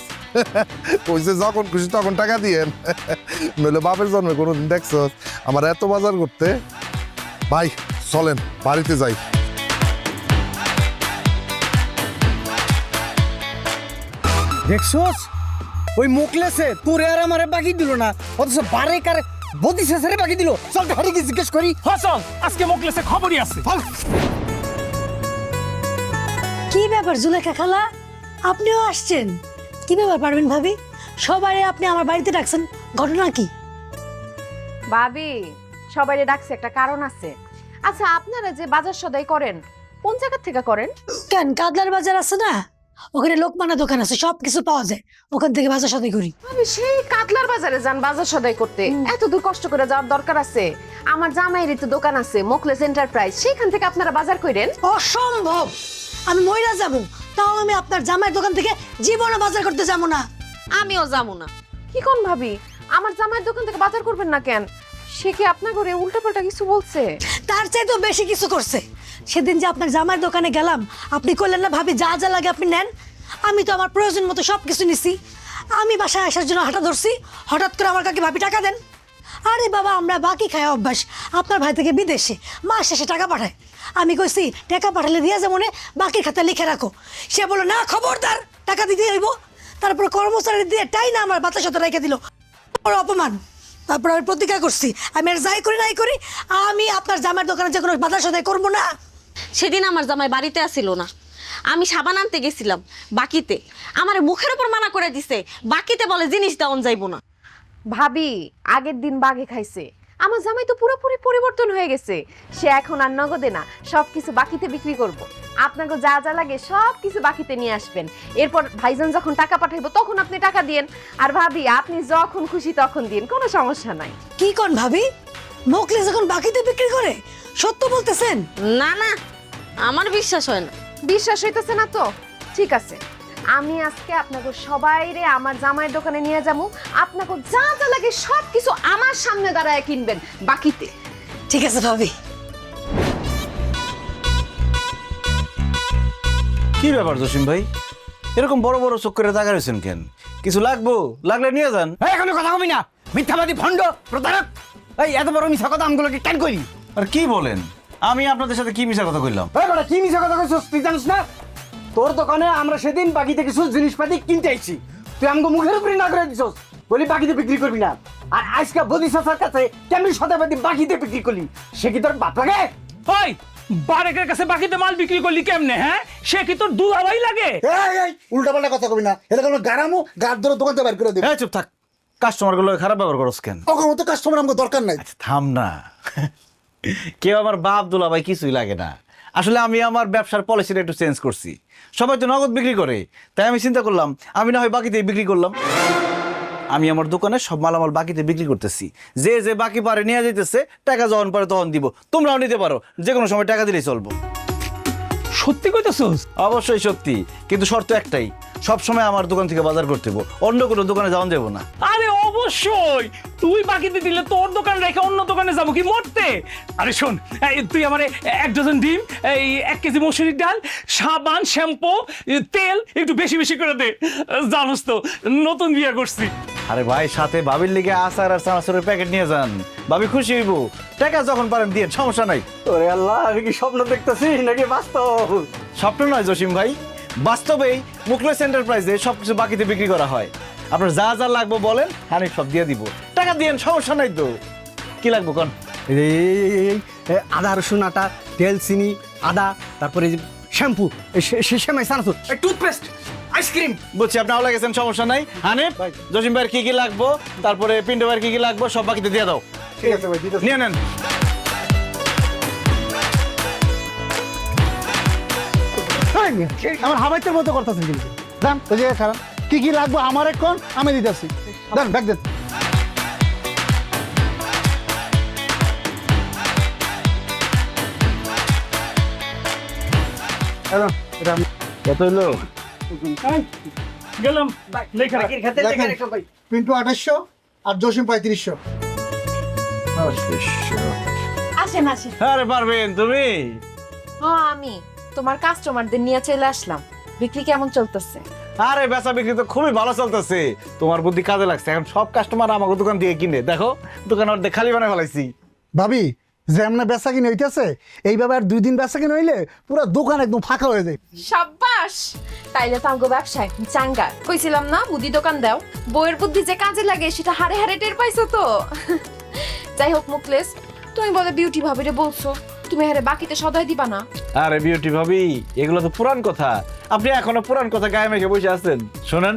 কইছে যখন খুশি তখন টাকা দিয়েন, নইলে বাপের জন্মে কোনোদিন দেখছস আমার এত বাজার করতে? ভাই চলেন বাড়িতে যাই। দেখছস ওই মুকলেসে তোরে আর আমারে বাকি দিল না, অথচ বারে কারে বদিসে বাকি দিল। চল হারিকে জিজ্ঞেস করি। হ্যাঁ চল, আজকে মোকলেসে খবরই আছে। কি ব্যাপার জুলেখা খালা, আপনিও আসছেন? কি ব্যাপার পারবেন ভাবি, সবাই আপনি আমার বাড়িতে ডাকছেন, ঘটনা কি? ভাবি সবাইরে ডাকছে একটা কারণ আছে। আচ্ছা আপনারা যে বাজার সদাই করেন কোন জায়গা থেকে করেন? কেন, কাদলার বাজার আছে না, ওখানে লোকমানা দোকান আছে, সব কিছু পাওয়া যায়, ওখান থেকে বাজার সদাই করি। আমি সেই কাতলার বাজারে যান বাজার সদাই করতে, এত দূর কষ্ট করে যাওয়ার দরকার আছে? আমার জামাইয়ের তো দোকান আছে মোকলেস এন্টারপ্রাইজ, সেখান থেকে আপনারা বাজার করেন? অসম্ভব, আমি মহিলা যাব, তাও আমি আপনার জামাইয়ের দোকান থেকে জীবনে বাজার করতে যাবো না। আমিও যাবো না। কি কোন ভাবি, আমার জামাইয়ের দোকান থেকে বাজার করবেন না কেন? সে কি আপনার ঘরে উল্টাপাল্টা কিছু বলছে? তার চাইতেও বেশি কিছু করছে। সেদিন যে আপনার জামাইয়ের দোকানে গেলাম, আপনি করলেন না ভাবি যা যা লাগে আপনি নেন, আমি তো আমার প্রয়োজন মতো সব কিছু নিছি। আমি বাসায় আসার জন্য হাঁটা ধরছি, হঠাৎ করে আমার কাকে ভাবি টাকা দেন। আরে বাবা, আমরা বাকি খাই অভ্যাস, আপনার ভাই থেকে বিদেশে মাস শেষে টাকা পাঠায়। আমি কইছি টাকা পাঠালে দিয়া যেমন বাকি খাতা লিখে রাখো, সে বললো না খবরদার টাকা দিতে হইব। তারপর কর্মচারী দিয়ে টাই না আমার বাতাস হতে রেখে দিল, অপমান। তারপর আমি প্রতিজ্ঞা করছি আমি আর যাই করি নাই করি, আমি আপনার জামাইয়ের দোকানে যে কোনো বাতাস হতে করবো না। সেদিন আমার জামাই বাড়িতে আসিল না, আমি সাবান আনতে গেছিলাম বাকিতে, আমার মুখের উপর মানা করে দিছে, বাকিতে বলে জিনিস দেওয়ান যাইব না। ভাবি আগের দিন বাঘে খাইছে, আমার জামাই তো পুরোপুরি পরিবর্তন হয়ে গেছে। সে এখন আর নগদে না, সবকিছু বাকিতে বিক্রি করব। আপনাকে যা যা লাগে সব কিছু বাকিতে নিয়ে আসবেন। এরপর ভাইজান যখন টাকা পাঠাইবো তখন আপনি টাকা দিয়েন। আর ভাবি আপনি যখন খুশি তখন দিন, কোনো সমস্যা নাই। কি কোন ভাবি, মোকলেস যখন বাকিতে বিক্রি করে? সত্য বলতেছেন? না না, আমার বিশ্বাস হয় না। বিশ্বাস হইতেছে না তো ঠিক আছে, আমি আজকে আপনাকে সবাইরে আমার জামাইয়ের দোকানে নিয়ে যাবো। আপনাকে যা যা লাগে সব কিছু আমার সামনে দাঁড়ায় কিনবেন বাকিতে। ঠিক আছে ভাবি। কি ব্যাপার জসিম ভাই, এরকম বড় বড় চোখ করে তাকা রয়েছেন কেন? কিছু লাগবো, লাগলে নিয়ে যান। এখনো কথা কবি না, মিথ্যাবাদী ভণ্ড প্রতারক। এই এত বড় মিথ্যা কথা আমগুলোকে কেন করি? আর কি বলেন, আমি আপনাদের সাথে কি মিশা কথা কইলাম? কি মিথ্যা কথা কইছস তুই জানিস না? তোর দোকানে আমরা সেদিন বাকিতে কিছু জিনিসপাতি কিনতে আইছি, তুই আমাকে মুখের উপরে না করে দিছস, বলি বাকিতে বিক্রি করবি না। আর আজকে বদি চাচার কাছে কেমনি সদাবাদি বাকিতে বিক্রি করলি, সে কি তোর বাপ লাগে? ওই বারেকের কাছে বাকিতে মাল বিক্রি করলি কেমনে? হ্যাঁ, সে কি তোর দুলাভাই লাগে? উল্টা পাল্টা কথা কবি না, এটা কোনো গারামো গার ধরে দোকান থেকে বের করে দেবে। চুপ থাক, কাস্টমার গুলো খারাপ ব্যবহার করস কেন? ওখান মতো কাস্টমার আমাকে দরকার নাই। থাম না, কেউ আমার বাপ দুলাভাই কিছুই লাগে না। আসলে আমি আমার ব্যবসার পলিসিটা একটু চেঞ্জ করছি। সবাই তো নগদ বিক্রি করে, তাই আমি চিন্তা করলাম আমি না হয় বাকিতে বিক্রি করলাম। আমি আমার দোকানে সব মালামাল বাকিতে বিক্রি করতেছি, যে যে বাকি পারে নিয়ে যাইতেছে, টাকা যখন পারে তখন দিব। তোমরাও নিতে পারো, যে কোনো সময় টাকা দিলেই চলবো। সত্যি কইতেছস? অবশ্যই সত্যি, কিন্তু শর্ত একটাই, সব সময় আমার দোকান থেকে বাজার করতে হবে, অন্য কোনো দোকানে যাওয়া যাবো না। আরে অবশ্যই, তুই বাকিতে দিলে তোর দোকান রেখে অন্য দোকানে যাবো কি মরতে? আরে শোন, তুই আমারে 1 ডজন ডিম, এই 1 কেজি মসুরির ডাল, সাবান, শ্যাম্পু, তেল একটু বেশি বেশি করে দে। জানোস তো নতুন বিয়ে করছি। আরে ভাই, সাথে ভাবির লিগে আচার আর চানাচুরের প্যাকেট নিয়ে যান, ভাবি খুশি হইব। টাকা যখন পারেন দিয়ে, সমস্যা নাই। ওরে আল্লাহ, আমি কি স্বপ্ন দেখতেছি নাকি বাস্তব? স্বপ্ন নয় জসিম ভাই, বাস্তবেই মুখলেস এন্টারপ্রাইজে সবকিছু বাকিতে বিক্রি করা হয়। আপনার যা যা লাগবে বলেন, আমি সব দিয়ে দিব। টাকা দিয়েন, সমস্যা নাই তো। কি লাগবে কোন? আদা রসুন আটা, তেল, চিনি, আদা, তারপরে শ্যাম্পু, শ্যামাই, সানাসুর, টুথপেস্ট, আইসক্রিম। বুঝছি, আপনি আওলা গেছেন, সমস্যা নাই। হানিফ, জসিম ভাইয়ের কি কি লাগবো, তারপরে পিন্টু ভাইয়ের কি কি লাগবো সব বাকিতে দিয়ে দাও। ঠিক আছে ভাই, নিয়ে নেন। আমার হাবাইতের মতো করতেছেন কিন্তু। দাম ওই জায়গায় খারাপ, কি কি লাগবে আমার এখন আমি দিতেছি। দেন ব্যাগ দেন। কত হইলো? গেলাম লেখা রাখ। দেখেন, পিন্টু 2800 আর জসিম 3500। আসেন আসেন। আরে পারবেন তুমি? হ্যাঁ, আমি তোমার কাস্টমারদের নিয়ে চলে আসলাম। বিক্রি কেমন চলতেছে? আরে বেচা বিক্রি তো খুবই ভালো চলতেছে, তোমার বুদ্ধি কাজে লাগছে। এখন সব কাস্টমার আমাকে দোকান থেকে কিনে, দেখো দোকান অর্ধেক খালি বানায় ফেলাইছি। ভাবি যেমন বেচা কিনে হইতেছে, এইভাবে আর 2 দিন বেচা কিনে হইলে পুরো দোকান একদম ফাঁকা হয়ে যায়। সাব্বাস, তাইলে তো আমগো ব্যবসায় চাঙ্গা। কইছিলাম না মুদি দোকান দাও, বইয়ের বুদ্ধি যে কাজে লাগে সেটা হারে হারে টের পাইছো তো। যাই হোক মুকলেস, তুমি বলে বিউটি ভাবিরে বলছো তুমি হারে বাকিতে সদাই দিবা না। আরে বিউটি ভাবি, এগুলো তো পুরান কথা, আপনি এখনো পুরান কথা গায়ে মেখে বসে আছেন। শোনেন,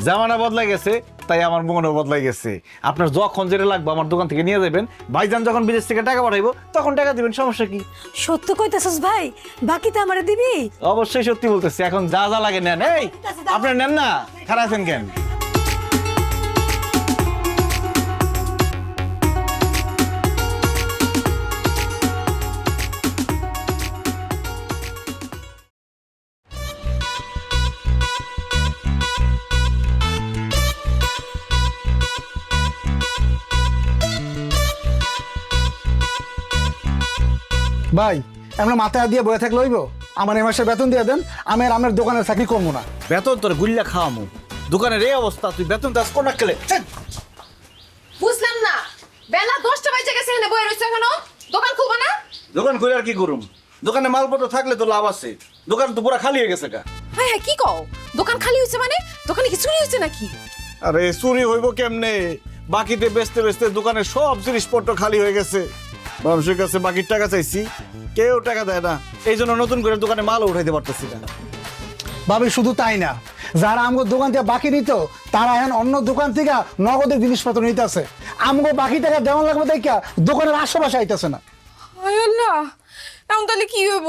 জামানা বদলাই গেছে, তাই আমার মনও বদলাই গেছে। আপনার যখন যেটা লাগবে আমার দোকান থেকে নিয়ে যাবেন। ভাইজান যখন বিদেশ থেকে টাকা পাঠাইবো তখন টাকা দিবেন, সমস্যা কি? সত্য কইতেছস ভাই, বাকিতে আমারে দিবি? অবশ্যই সত্যি বলতেছি, এখন যা যা লাগে নেন। এই আপনার নেন না, খারাপ আছেন কেন? ভাই আমরা মাথায় দিয়ে বয়ে থাকলে হইব? আমার এই মাসে বেতন দিয়ে দেন, আমি আর আমার দোকানের চাকরি করবো না। বেতন তোর গুল্লা খাওয়ামু, দোকানের এই অবস্থা, তুই বেতন দাস কোন খেলে? বুঝলাম না, বেলা 10টা বাজে গেছে, এখানে বইয়ে রইছো কেন? দোকান খুলবা না? দোকান খুলে আর কি করুম? দোকানে মালপত্র থাকলে তো লাভ আছে, দোকান তো পুরো খালি হয়ে গেছে। হ্যাঁ হ্যাঁ, কি কও? দোকান খালি হইছে মানে? দোকানে কি চুরি হইছে নাকি? আরে চুরি হইব কেমনে? বাকিতে বেচতে বেচতে দোকানের সব জিনিসপত্র খালি হয়ে গেছে। মানুষের কাছে বাকির টাকা চাইছি, কেউ টাকা দেয় না, এই জন্য নতুন করে দোকানে মালও উঠাইতে পারতেছি না। ভাবি শুধু তাই না, যারা আমগো দোকান থেকে বাকি নিত তারা এখন অন্য দোকান থেকে নগদের জিনিসপত্র নিতেছে। আমগো বাকি টাকা দেওয়া লাগবে দেখা দোকানের আশেপাশে আইতেছে না। হায় আল্লাহ, এখন তাহলে কি হইব?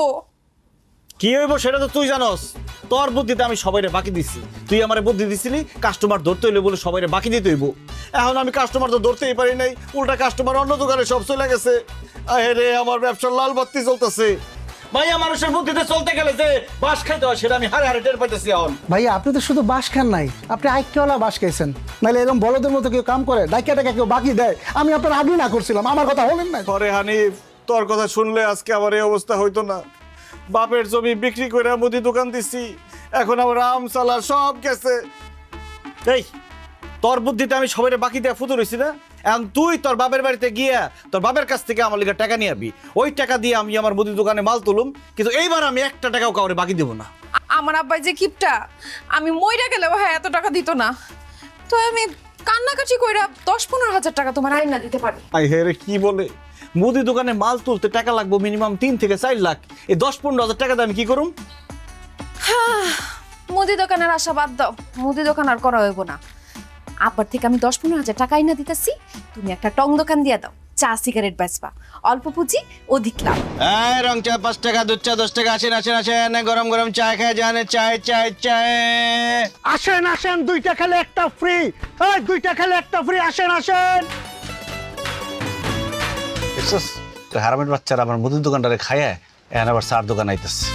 কি হইব সেটা তো তুই জানোস। তোর বুদ্ধিতে আমি সবাইরে বাকি দিছি, তুই আমারে বুদ্ধি দিছিলি কাস্টমার ধরতে হইলে বলে সবাইরে বাকি দিতে হইব। এখন আমি কাস্টমার তো ধরতেই পারি নাই, উল্টা কাস্টমার অন্য দোকানে সব চলে গেছে। আরে আমার ব্যবসার লাল বাতি জ্বলতেছে। ভাইয়া মানুষের বুদ্ধিতে চলতে গেলে যে বাস খাইতে হয় সেটা আমি হারে হারে টের পাইতেছি এখন। ভাইয়া আপনি তো শুধু বাস খান নাই, আপনি আইকিওয়ালা বাস খাইছেন। নাহলে এরকম বলদের মতো কেউ কাম করে ডাইকা টাকা কেউ বাকি দেয়? আমি আপনার আগেই না করছিলাম, আমার কথা হলেন না। আরে হানিফ, তোর কথা শুনলে আজকে আমার এই অবস্থা হইতো না। বাপের জমি বিক্রি করে মুদি দোকান দিছি, এখন আমার আম চালা সব গেছে। এই তোর বুদ্ধিতে আমি সবাই বাকি দেওয়া ফুতুর হয়েছি না? এখন তুই তোর বাপের বাড়িতে গিয়া তোর বাপের কাছ থেকে আমার লিগে টাকা নিয়ে আবি, ওই টাকা দিয়ে আমি আমার মুদি দোকানে মাল তুলুম, কিন্তু এইবার আমি একটা টাকাও কাউরে বাকি দেবো না। আমার আব্বাই যে কিপটা, আমি মইরা গেলেও হ্যাঁ এত টাকা দিত না। তো আমি কান্নাকাটি কইরা 10-15 হাজার টাকা তোমার আইনা দিতে পারি। আই হে রে, কি বলে মুদি দোকানে মাল তুলতে টাকা লাগবে মিনিমাম 3 থেকে 4 লাখ। এই 10-15 হাজার টাকা দিয়ে আমি কি করুম? মুদি দোকানের আশা বাদ দাও, মুদি দোকান আর করা হইব না। আব্বার থেকে আমি 10-15 হাজার টাকা আইনা দিতেছি, তুমি একটা টং দোকান দিয়ে দাও, চা সিগারেট বেচবা, অল্প পুঁজি অধিক লাভ। এই রং চা 5 টাকা, দুধ চা 10 টাকা। আসেন আসেন আসেন, গরম গরম চা খেয়ে যান। চায় চায় চায়। আসেন আসেন, 2টা খেলে একটা ফ্রি। এই 2টা খেলে একটা ফ্রি, আসেন আসেন। দেখছস তো হারামের বাচ্চারা আমার মুদির দোকানটারে খায়, এখন আবার চার দোকান আইতেছে।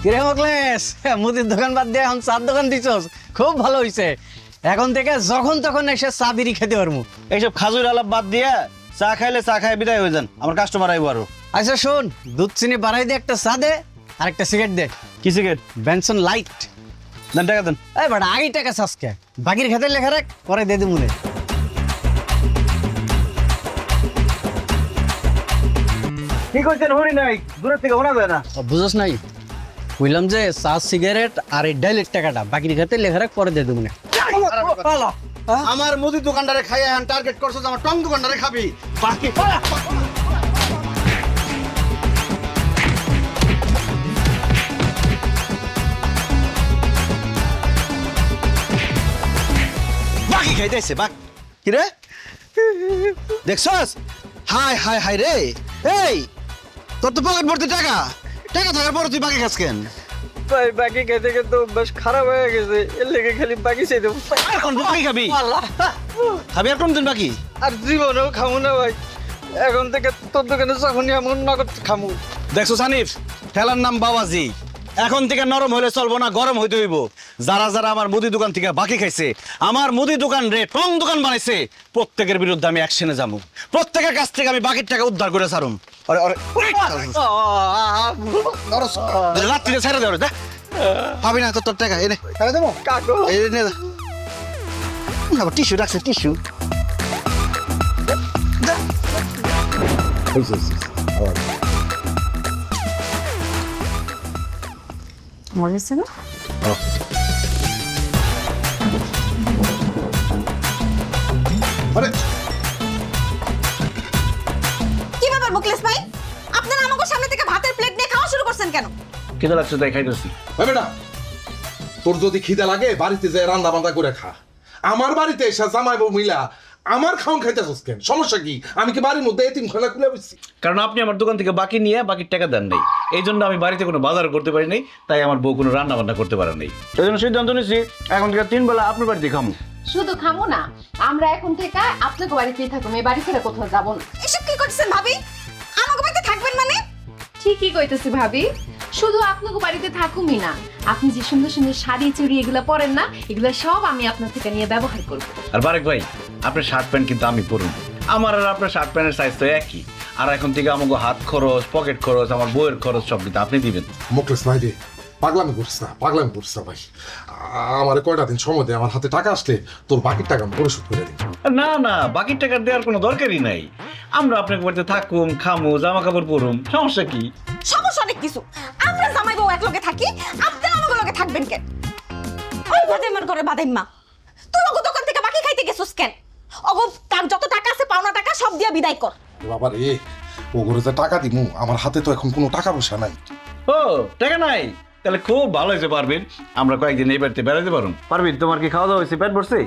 কিরে মোকলেশ, মুদির দোকান বাদ দিয়ে এখন চার দোকান দিছস, খুব ভালো হইছে। এখন থেকে যখন তখন এসে চা বিড়ি খেতে পারবো। এইসব খাজুর আলাপ বাদ দিয়া চা খাইলে চা খাই বিদায় হয়ে যান, আমার কাস্টমার আইবো আরো। আচ্ছা শোন, দুধ চিনি বাড়াই দিয়ে একটা চা দে আর একটা সিগারেট দে। কি সিগারেট? Benson light. দেন টাকা দেন। এই বাড়া আগে টাকা চাষকে, বাকির খাতে লেখা রাখ, পরে দে দিমুনে। কি কইছেন হরি নাই, দূরের থেকে শোনা যায় না। বুঝছ নাই, কইলাম যে চা সিগারেট আর এই ডাইলের টাকাটা বাকির খাতে লেখা রাখ, পরে দে দিমুনে। আমার মুদির দোকানটারে খাইয়া এখন টার্গেট করছস আমার টং দোকানটারে খাবি। বাকি বাকি খাইতেছে বাক। কি রে দেখছস? হাই হাই হাই রে, এই তোর তো পকেট ভর্তি টাকা, টাকা থাকার পর তুই বাকি খাস কেন? ভাই বাকি খেতে খেতে বেশ খারাপ হয়ে গেছে, এর লেগে খালি বাকি চাই দেবো। এখন বাকি খাবি? খাবি আর কোনদিন বাকি? আর জীবনেও খামু না ভাই, এখন থেকে তোর দোকানে যখনই এমন নগদ খামু। দেখছো সানিফ, খেলার নাম বাবাজি। এখন থেকে নরম হলে চলবো না, গরম হইতে হইব। যারা যারা আমার মুদি দোকান থেকে বাকি খাইছে, আমার মুদি দোকান রে টং দোকান বানাইছে, প্রত্যেকের বিরুদ্ধে আমি অ্যাকশনে যাবো। প্রত্যেকের কাছ থেকে আমি বাকির টাকা উদ্ধার করে ছাড়ুম। রাত্রিরে ছেড়ে দেওয়া পাবি না তোর টাকা, এনে ছেড়ে দেবো। টিস্যু রাখছে, টিস্যু। মরেছে না? আরে কি ব্যাপার মুকলেশ ভাই, আপনারা আমাকে সামনে থেকে ভাতের প্লেট নিয়ে খাওয়া শুরু করছেন কেন? কেটে লাগছে তাই খাইতেছি। ভাই বেটা, তোর যদি খিদে লাগে বাড়িতে যায় রান্না বান্না করে খা। আমার বাড়িতে এসে জামাই বউ মিলা আমার খাওন খাইতেছস কেন? সমস্যা কি? আমি কি বাড়ির মধ্যে এতিমখানা খুলে বসছি? কারণ আপনি আমার দোকান থেকে বাকি নিয়ে বাকির টাকা দেন নাই, এই জন্য আমি বাড়িতে কোনো বাজার করতে পারি নাই, তাই আমার বউ কোনো রান্না বান্না করতে পারে নাই। সেই জন্য সিদ্ধান্ত নিয়েছি এখন থেকে 3 বেলা আপনার বাড়িতে খামু। শুধু খামো না, আমরা এখন থেকে আপনাকে বাড়িতেই থাকবো, এই বাড়ি ছেড়ে কোথাও যাবো না। এসব কি করছেন ভাবি? আমাকে বাড়িতে থাকবেন মানে? ঠিকই কইতেছি ভাবি, শুধু আপনাকে বাড়িতে থাকুমই না, আপনি যে সুন্দর সুন্দর শাড়ি চুড়ি এগুলো পরেন না, এগুলো সব আমি আপনার থেকে নিয়ে ব্যবহার করব। আর বারেক ভাই, আপনার শার্ট প্যান্ট কিন্তু আমি পরুন, আমার আর আপনার শার্ট প্যান্টের সাইজ তো একই। আর এখন থেকে আমাকে হাত খরচ, পকেট খরচ, আমার বইয়ের খরচ সব কিন্তু আপনি দিবেন। মুকলেশ ভাই রে, পাগলামি করিস না, পাগলামি করিস না ভাই। আমার কয়টা দিন সময় দে, আমার হাতে টাকা আসলে তোর বাকির টাকা আমি পরিশোধ করে দিই। না না, বাকির টাকা দেওয়ার কোনো দরকারই নাই। আমরা আপনাকে বাড়িতে থাকুম, খামু, জামা কাপড় পরুম, সমস্যা কি? সমস্যা অনেক কিছু। আমরা জামাই বউ এক লগে থাকি, আপনারা আমাকে লগে থাকবেন কেন? ওই বাদাইমার ঘরে বাদাইমা, তুই ওগো দোকান থেকে বাকি খাইতে গেছস কেন? ওগো তার যত টাকা আছে পাওনা টাকা সব দিয়া বিদায় কর। বাবা রে, ও করে যে টাকা দিমু আমার হাতে তো এখন কোনো টাকা পয়সা নাই। ও টাকা নাই, তাহলে খুব ভালো হয়েছে পারবেন, আমরা কয়েকদিন এই বাড়িতে বেড়াতে পারুন। পারবেন, তোমার কি খাওয়া দাওয়া হয়েছে, পেট ভরছে?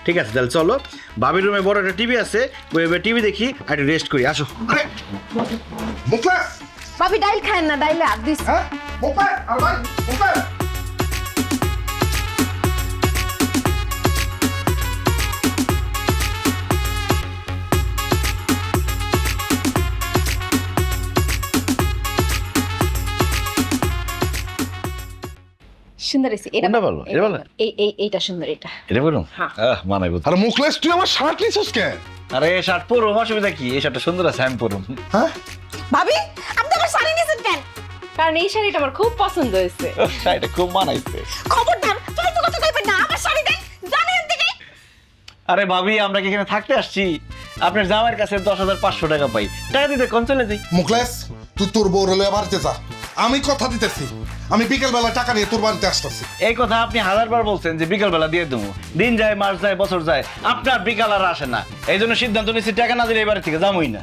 ঠিক আছে তাহলে চলো, বাবির রুমে বড় একটা টিভি আছে, ওই টিভি দেখি আর একটু রেস্ট করি, আসো। আরে মুখলেস, ভাবি ডাইল খায় না, ডাইলে হাত দিস। হ্যাঁ মুখলেস, আর ভাই মুখলেস। সুন্দর হয়েছে এটা। কোনটা ভালো? এটা ভালো? এইটা সুন্দর, এটা। এটা বলুন, হ্যাঁ। মানাইব। আরে মুখলেস, তুই আমার শার্ট নিছিস কেন? আরে শার্ট পরো, অসুবিধা কি? এই শার্টটা সুন্দর আছে, আমি পরুম। হ্যাঁ ভাবি আপনি আমার শাড়ি নিয়েছেন কেন? কারণ এই শাড়িটা আমার খুব পছন্দ হয়েছে। শাড়িটা খুব মানাইছে। খবরদার ফালতু কথা কইবেন না, আমার শাড়ি দেন, জানেন থেকে। আরে ভাবি, আমরা কি এখানে থাকতে আসছি? আপনার জামাইয়ের কাছে 10,500 টাকা পাই, টাকা দিতে কোন চলে যাই। মুখলেস, তুই তোর বউ রেলে বাড়িতে যা, আমি কথা দিতেছি আমি বিকেল বেলা টাকা নিয়ে তোর বাড়িতে আসতেছি। এই কথা আপনি 1000বার বলছেন যে বিকাল বেলা দিয়ে দেবো, দিন যায়, মাস যায়, বছর যায়, আপনার বিকাল আর আসে না। এই জন্য সিদ্ধান্ত নিচ্ছি টাকা না দিলে এই বাড়ি থেকে যাবোই না।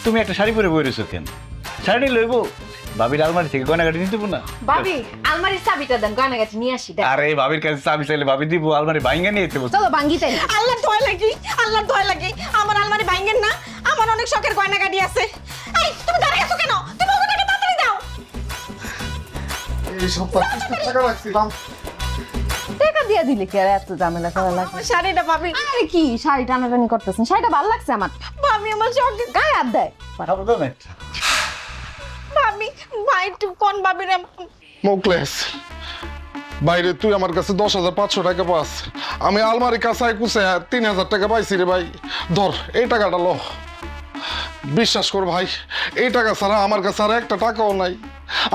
তুমি একটা শাড়ি পরে বই রয়েছো কেন? শাড়ি নিয়ে লইবো, ভাবির আলমারি থেকে গয়নাগাটি নিতে না। ভাবি আলমারির চাবিটা দেন, গয়নাগাটি নিয়ে আসি। আরে ভাবির কাছে চাবি চাইলে ভাবি দিব, আলমারি ভাঙ্গা নিয়ে যেতে বলছো। চলো ভাঙ্গি তাই। আল্লাহর দয়া লাগি, আল্লাহর দয়া লাগি, আমার আলমারি ভাঙেন না, আমার অনেক শখের গয়না গাড়ি আছে। এই তুমি দাঁড়িয়ে আছো কেন? তুমি ওকে টাকা তাড়াতাড়ি দাও। এই সপ্তাহ টাকা রাখছিলাম, টাকা দিয়ে দিলে কি আর এত ঝামেলা করা লাগে? আমার শাড়িটা ভাবি, আরে কি শাড়ি টানাটানি করতেছেন? শাড়িটা ভালো লাগছে আমার। ভাবি আমার শখের গায়ে হাত দেয়। ভাবি, ভাই একটু কোন ভাবি রে। মুখলেস বাইরে তুই আমার কাছে 10,500 টাকা পাস, আমি আলমারি কাছায় কুছে 3,000 টাকা পাইছি রে ভাই। ধর এই টাকাটা লো, বিশ্বাস কর ভাই, এই টাকা ছাড়া আমার কাছে আর একটা টাকাও নাই।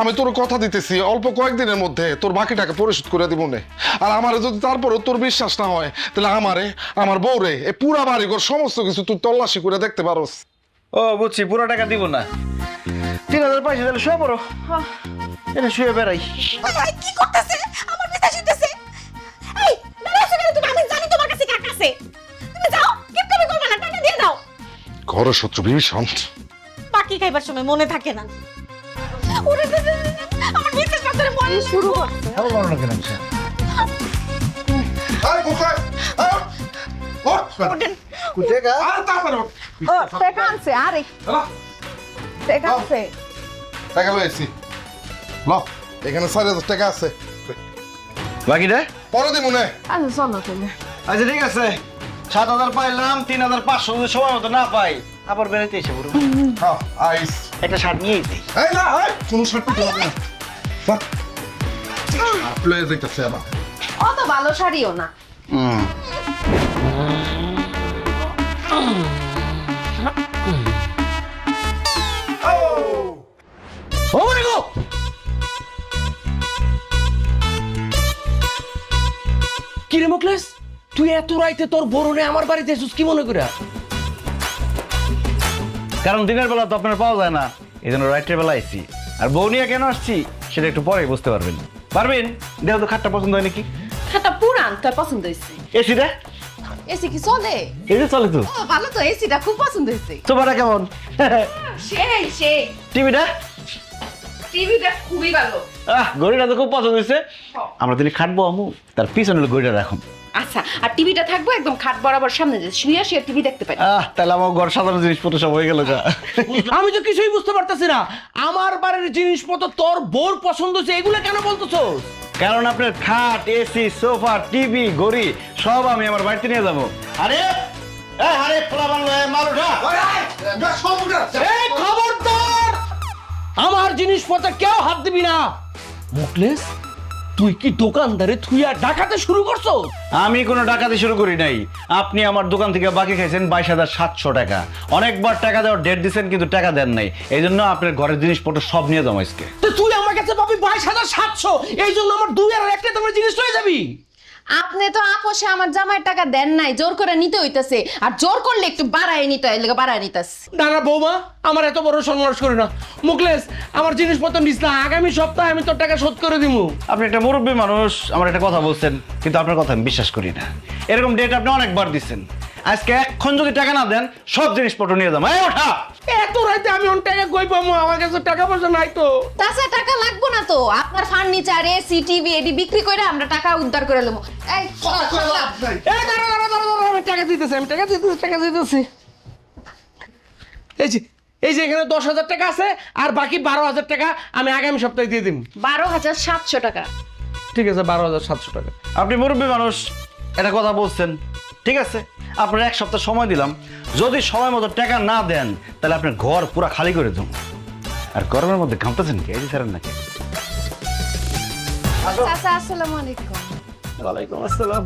আমি তোর কথা দিতেছি অল্প কয়েকদিনের মধ্যে তোর বাকি টাকা পরিশোধ করে দিব নে। আর আমারে যদি তারপরে তোর বিশ্বাস না হয় তাহলে আমারে, আমার বউরে, এই পুরা বাড়িঘর সমস্ত কিছু তুই তল্লাশি করে দেখতে পারোস। ও বুঝছি, পুরো টাকা দিব না, 3,000 পয়সা তাহলে শুয়ে পড়ো, এটা শুয়ে বেড়াই। ভাই কি করতেছে? আমার পিতা শুনতেছে। এই দাঁড়িয়ে আছো কেন তুমি? আমি জানি তোমার কাছে টাকা আছে, তুমি যাও, কিপটামি করবে না, টাকা দিয়ে দাও। ঘরের শত্রু বিভীষণ, বাকি খাইবার সময় মনে থাকে না। ওরে আমার বিশ্বাস করতে মনে শুরু করছে। আরে মুখলেস, আয় ওঠ, ওঠেন। কুটেগা আর তারপরে ওঠ। ও টাকা আনছে, আরে টাকা আনছে। টাকা লইছি ল, এখানে 4,000 টাকা আছে, বাকিটা পরে দিব নে। আচ্ছা চলো তাহলে। আচ্ছা ঠিক আছে, 7,000 পাইলাম, 3,500 যদি সময় মতো না পাই আবার বেড়াইতে এসে পড়বো। হ্যাঁ আইস, একটা শার্ট নিয়েই যাই। এই না কোনো শর্ত হবে না, আপলে যাইতাছে আবার। অত ভালো শাড়িও না। কি রে মুখলেস, তুই এত রাইতে তোর বরুণে আমার বাড়িতে এসেছিস কি মনে করে? কারণ দিনের বেলা তো আপনার পাওয়া যায় না, এই জন্য রাত্রের বেলা আইসি। আর বউ নিয়ে কেন আসছি সেটা একটু পরে বুঝতে পারবেন। পারবেন, দেখো তো খাটটা পছন্দ হয় নাকি? খাতা পুরান, তোর পছন্দ হয়েছে? এসিটা এসি কি চলে? এই যে চলে তো। ও ভালো তো, এসিটা খুব পছন্দ হয়েছে। সোফাটা কেমন? সেই সেই। টিভিটা টিভিটা খুবই ভালো। ঘড়িটা তো খুব পছন্দ হয়েছে। আমরা তিনি খাটবো আমু, তার পিছনে ঘড়িটা রাখুন। আচ্ছা, আর টিভিটা থাকবো একদম খাট বরাবর সামনে, যে শুয়ে শুয়ে টিভি দেখতে পারি। তাহলে আমার ঘর সাজানো জিনিসপত্র সব হয়ে গেল। আমি তো কিছুই বুঝতে পারতেছি না, আমার বাড়ির জিনিসপত্র তোর বোর পছন্দ হচ্ছে, এগুলো কেন বলতেছস? কারণ আপনার খাট, এসি, সোফা, টিভি, ঘড়ি সব আমি আমার বাড়িতে নিয়ে যাবো। আরে আরে পোলাপান মাল উঠা। এই খবরদার, আমার জিনিসপত্রে কেউ হাত দিবি না। মুখলেস, তুই কি দোকানদারে থুইয়া ডাকাতে শুরু করছো? আমি কোনো ডাকাতি শুরু করি নাই। আপনি আমার দোকান থেকে বাকি খাইছেন 22,700 টাকা। অনেকবার টাকা দেওয়ার ডেট দিচ্ছেন কিন্তু টাকা দেন নাই, এই জন্য আপনার ঘরের জিনিসপত্র সব নিয়ে যাবো আজকে। তো তুই আমার কাছে পাবি 22,700, এই জন্য আমার 2 আর 1 তোমার জিনিস লয়ে যাবি? আপনি তো আপোষে আমার জামাইয়ের টাকা দেন নাই, জোর করে নিতে হইতাছে। আর জোর করলে একটু বাড়ায় নিতে হয়, এলাকা বাড়ায় নিতাছে। না না বৌমা, আমার এত বড় সন্ন্যাস করে না। মুখলেস, আমার জিনিসপত্র নিস না, আগামী সপ্তাহে আমি তোর টাকা শোধ করে দিব। আপনি একটা মুরব্বী মানুষ, আমার একটা কথা বলছেন, কিন্তু আপনার কথা আমি বিশ্বাস করি না। এরকম ডেট আপনি অনেকবার দিচ্ছেন, আজকে এক্ষণ যদি টাকা না দেন সব জিনিসপত্র নিয়ে যাবো। এই ওঠা! এত রাতে আমি অন টাকা কই পাবো? আমার কাছে টাকা পয়সা নাই তো। তাছাড়া টাকা লাগবো না তো, আপনার ফার্নিচার এসি টিভি এডি বিক্রি করে আমরা টাকা উদ্ধার করে নেবো। এই এই দাঁড়া, আমি টাকা দিতেছি, টাকা দিতেছি। এই যে এখানে 10,000 টাকা আছে, আর বাকি 12,000 টাকা আমি আগামী সপ্তাহে দিয়ে দিন। 12,700 টাকা। ঠিক আছে, 12,700 টাকা। আপনি মুরব্বী মানুষ, এটা কথা বলছেন, ঠিক আছে, আপনার 1 সপ্তাহ সময় দিলাম। যদি সময় মতো টাকা না দেন তাহলে আপনার ঘর পুরো খালি করে দেবো। আর গরমের মধ্যে ঘামতেছেন কি? এই ছাড়েন নাকি? চাচা আসসালামু আলাইকুম। ওয়ালাইকুম আসসালাম।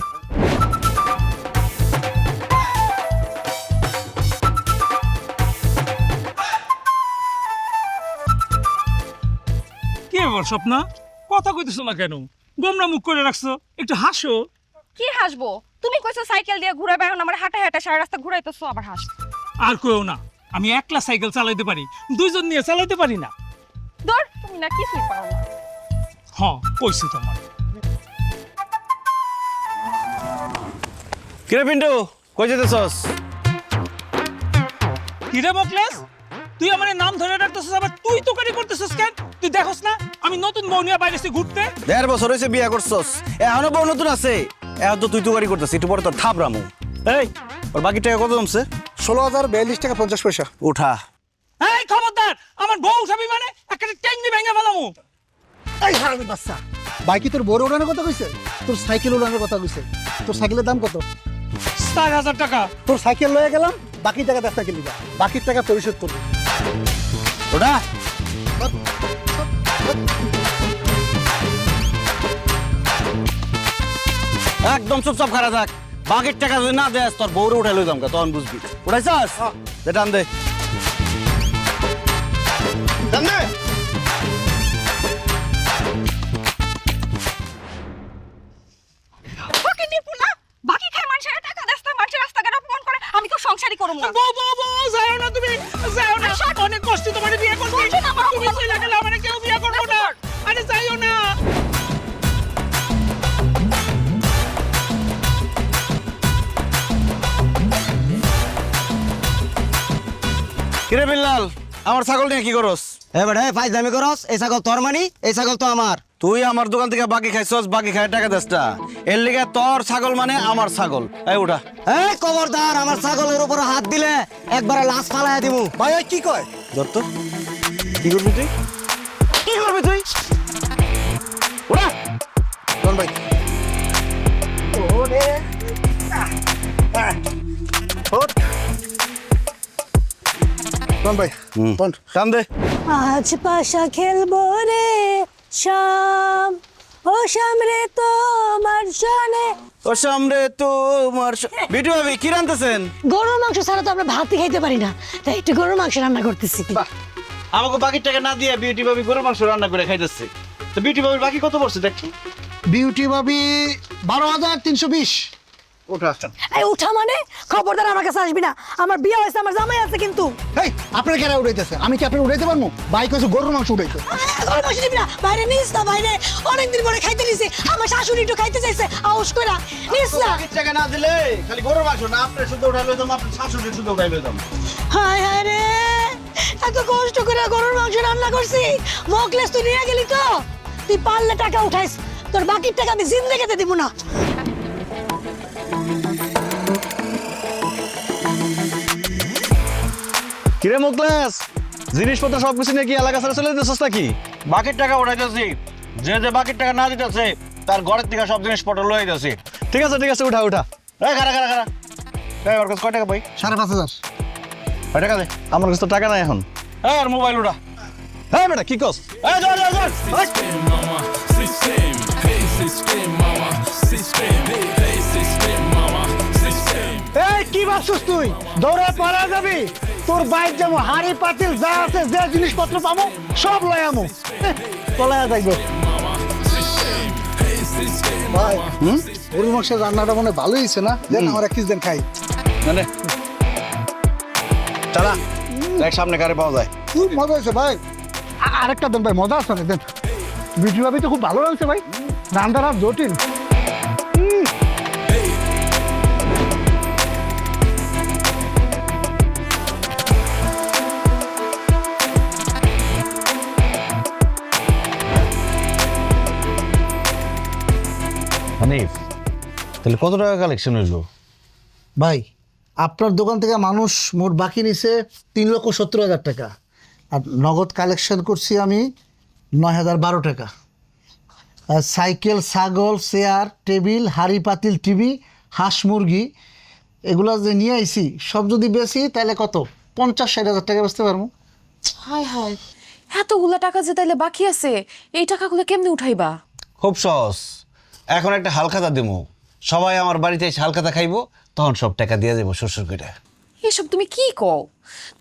কি ব্যাপার স্বপ্না, কথা কইতেছো না কেন? গোমরা মুখ করে রাখছো, একটু হাসো। কি হাসবো? তুমি কইছো সাইকেল দিয়ে ঘুরে বেড়াও, আমার হাঁটা হাঁটা সারা রাস্তা ঘুরাইতেছো, আবার হাস। আর কইও না, আমি একলা সাইকেল চালাইতে পারি, দুইজন নিয়ে চালাইতে পারি না। ধর, তুমি না কিছুই পারো না। হ্যাঁ, কইছি তোমার। কিরে পিন্টু, কই যেতেছস? কিরে মোকলেস, তুই আমার নাম ধরে রাখতেছিস, আবার তুই তোকারি করতেছিস কেন? তুই দেখোস না আমি নতুন বউ নিয়ে বাইরে ঘুরতে? 1.5 বছর হয়েছে বিয়ে করছস, এখনো বউ নতুন আছে? এখন তো তুই গাড়ি করতেছিস, একটু পরে তোর থাপরামু। এই, ওর বাকি টাকা কত জমছে? 16,042 টাকা 50 পয়সা। উঠা। এই খবরদার, আমার বউ উঠাবি মানে একটা টেঙ্গি ভেঙে ফেলামু। এই হারামি বাচ্চা, বাইকে তোর বড় উড়ানোর কথা কইছে, তোর সাইকেল উড়ানোর কথা কইছে। তোর সাইকেলের দাম কত? 4,000 টাকা। তোর সাইকেল লয়ে গেলাম, বাকি টাকা 10 টাকা নিবা, বাকির টাকা পরিশোধ করবি। ওটা একদম চুপচাপ খারা থাক। বাকির টাকা যদি না দেস তোর বউরে উঠাই লই যামকা, তখন বুঝবি। উঠাইছাস? দে টান দে। টান দে। বাকি নিপু না, বাকি খায় মানুষের টাকা দেস্তা, মানুষের রাস্তাঘাটে অপমান করে, আমি তো সংসারই করব না। বউ বউ বউ, যাও না তুমি, যাও না। অনেক কষ্ট তোমার বিয়ে করছি, তুমি চলে গেলে আমার কেউ বিয়ে করবো না। আরে যাইও না। কিরে বিল্লাল, আমার ছাগল নিয়ে কি করস? এবারে ফাইজলামি করস, এই ছাগল তোর মানি, এই ছাগল তো আমার। তুই আমার দোকান থেকে বাকি খাইছস, বাকি খাই টাকা দেস না। এর লিগে তোর ছাগল মানে আমার ছাগল। এই উঠা। এই খবরদার, আমার ছাগলের উপর হাত দিলে একবারে লাশ ফালাইয়া দিমু। ভাই ওই কি কয়? ধর তো। কি করবি তুই? কি করবি তুই? উঠা। কোন ভাই? ওরে কোন ভাই? কোন? টান দে। আজ পাশা খেলবো রে শাম, ও শাম রে তোমার শোনে। ও সামনে তোমার বিটু ভাবি কি রান্তেছেন? গরুর মাংস ছাড়া তো আমরা ভাতই খাইতে পারি না, তাই একটু গরুর মাংস রান্না করতেছি। আমাকে বাকি টাকা না দিয়ে বিউটি ভাবি গরুর মাংস রান্না করে খাইতেছে। তো বিউটি ভাবির বাকি কত পড়ছে দেখছি? বিউটি ভাবি 12,320। ওঠা। এই উঠা মানে? খবরদার আমার কাছে আসবি না, আমার বিয়ে হয়েছে, আমার জামাই আছে কিন্তু। এই আপনার কেরা উড়াইতেছে? আমি কি আপনার উড়াইতে পারবো? বাইক হচ্ছে গরুর মাংস উড়াইতে। গরুর মাংস নিবি না, বাইরে নিস না, বাইরে অনেকদিন পরে খাইতে নিছি, আমার শাশুড়ি একটু খাইতে চাইছে, আউস কইরা নিস না। বাকি টাকা না দিলে খালি গরুর মাংস না, আপনি শুধু উঠাই লইতাম, আপনি শাশুড়ি শুধু উঠাই লইতাম। হায় হায় রে, এত কষ্ট করে গরুর মাংস রান্না করছি, মোকলেস তুই নিয়ে গেলি তো? তুই পারলে টাকা উঠাইস, তোর বাকির টাকা আমি জিন্দেগিতে দিব না। কিরে মুকলেস, জিনিসপত্র সবকিছু নিয়ে কি এলাকা ছেড়ে চলে যেতেছস নাকি? বাকির টাকা উঠাইতেছি, যে যে বাকির টাকা না দিতেছে তার ঘরের থেকে সব জিনিসপত্র লয়ে যাচ্ছি। ঠিক আছে ঠিক আছে, উঠা উঠা। এই খারা খারা খারা, এই ওর কাছে কয় টাকা পাই? 5,500। কয় টাকা দে? আমার কাছে তো টাকা নাই এখন। এই আর মোবাইল উঠা। হ্যাঁ বেটা কি কস? এই যা যা যা। এই কি ভাবছিস তুই? দৌড়ে পালা যাবি? তোর বাইক যেমন হাড়ি পাতিল যা আছে, যে জিনিসপত্র পাবো সব লয় আমো, পলায়া যাইব। ভাই গরুর মাংসের রান্নাটা মনে হয় ভালোই হয়েছে না? দেন আমার 1 দিন খাই। মানে চালা দেখ সামনে গাড়ি পাওয়া যায়। খুব মজা হয়েছে ভাই। আরেকটা দেন ভাই, মজা আছে না? দেন। বিউটি ভাবি তো খুব ভালো লাগছে ভাই, রান্নার হাত জটিল। হানিফ, তাহলে কত টাকা কালেকশন হইলো? ভাই আপনার দোকান থেকে মানুষ মোট বাকি নিছে 3,70,000 টাকা, আর নগদ কালেকশন করছি আমি 9,012 টাকা। আর সাইকেল, ছাগল, চেয়ার, টেবিল, হাড়ি পাতিল, টিভি, হাঁস মুরগি এগুলা যে নিয়ে আইছি সব যদি বেশি তাহলে কত 50-60,000 টাকা বেচতে পারবো। হায় হায়, এতগুলা টাকা যে তাইলে বাকি আছে, এই টাকাগুলো কেমনে উঠাইবা? খুব সহজ, এখন একটা হালখাতা দেবো, সবাই আমার বাড়িতে এসে হালখাতা খাইবো, তখন সব টাকা দিয়ে দেবো শ্বশুর করে। এসব তুমি কি কও?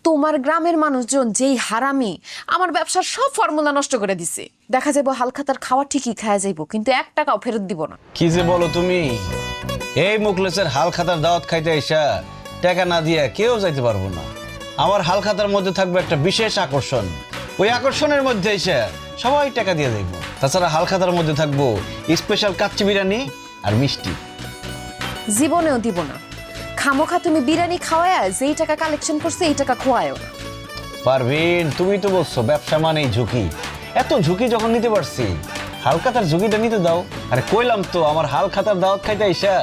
তোমার গ্রামের মানুষজন যেই হারামি, আমার ব্যবসার সব ফর্মুলা নষ্ট করে দিছে। দেখা যাবো হালখাতার খাওয়া ঠিকই খাওয়া যাইবো, কিন্তু 1 টাকাও ফেরত দিব না। কি যে বলো তুমি, এই মুখলেসের হালখাতার দাওয়াত খাইতে আইসা টাকা না দিয়া কেউ যাইতে পারবো না। আমার হালখাতার মধ্যে থাকবে একটা বিশেষ আকর্ষণ, ওই আকর্ষণের মধ্যে এসে সবাই টাকা দিয়ে দেখবো। তাছাড়া হালখাতার মধ্যে থাকবো স্পেশাল কাচ্চি বিরিয়ানি আর মিষ্টি। জীবনেও দিব না। খামোখা তুমি বিরিয়ানি খাওয়ায় যেই টাকা কালেকশন করছে এই টাকা খোয়ায়ও না। পারভিন, তুমি তো বলছো ব্যবসা মানেই ঝুঁকি, এত ঝুঁকি যখন নিতে পারছি হালখাতার ঝুঁকিটা নিতে দাও। আরে কইলাম তো, আমার হালখাতার দাওয়াত খাইতে আইসা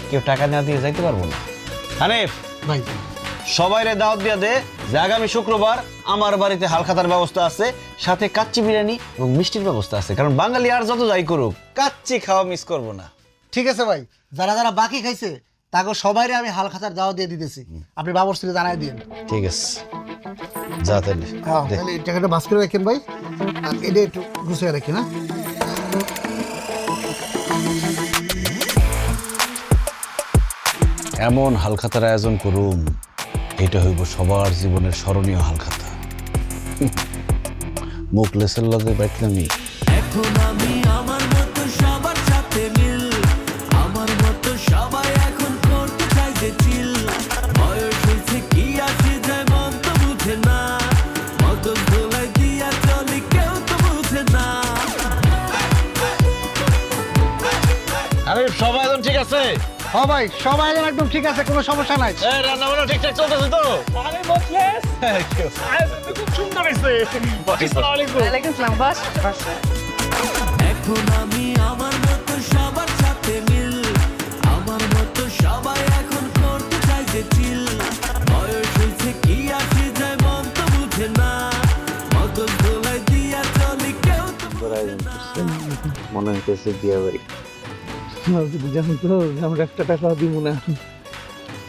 কেউ টাকা না দিয়ে যাইতে পারবো না। হানিফ ভাই সবাইরে দাওয়াত দিয়া দে যে আগামী শুক্রবার আমার বাড়িতে হালখাতার ব্যবস্থা আছে, সাথে কাচ্চি বিরিয়ানি এবং মিষ্টির ব্যবস্থা আছে, কারণ বাঙালি আর যত যাই করুক কাচ্চি খাওয়া মিস করবো না। ঠিক আছে ভাই, যারা যারা বাকি খাইছে তাকে সবাইরে আমি হালখাতার দাওয়া দিয়ে দিতেছি, আপনি বাবর থেকে জানাই দিন। ঠিক আছে, যা তাহলে। হ্যাঁ দে। তাহলে এই টাকাটা বাস করে রাখেন ভাই, আর এটা একটু গুছিয়ে রাখেন। হ্যাঁ এমন হালখাতার আয়োজন করুম, এটা হইব সবার জীবনের স্মরণীয় হালখাতা। মুখলেসের লগে বাইকলামি। এখন আমি আমার মতো সবার সাথে মিল, আমার মতো সবাই এখন করতে চাই যে চিল। বয়স হয়েছে কি আছে যায় মন তো বুঝে না, মগজ ধোলাই দিয়া চলি কেউ তো বুঝে না। আরে সবাই একদম ঠিক আছে? হ্যাঁ ভাই, সবাই একদম ঠিক আছে, কোনো সমস্যা নাই। রান্না বান্না ঠিকঠাক চলতেছে তো? আরে মোখলেস, আয়োজনটা খুব সুন্দর হয়েছে। আসসালামু আলাইকুম। ওয়ালাইকুম আসসালাম, বস। এখন আমি আমার মতো সবার সাথে মিল, আমার মতো সবাই এখন করতে চাই যে চিল। বয়স হয়েছে কি আছে যায় মন তো বুঝে না, মগজ ধোলাই দিয়া চলি কেউ তো মনে হইতেছে বিয়া বাড়ি। জানো তো আমরা 1 টাকা দিব না,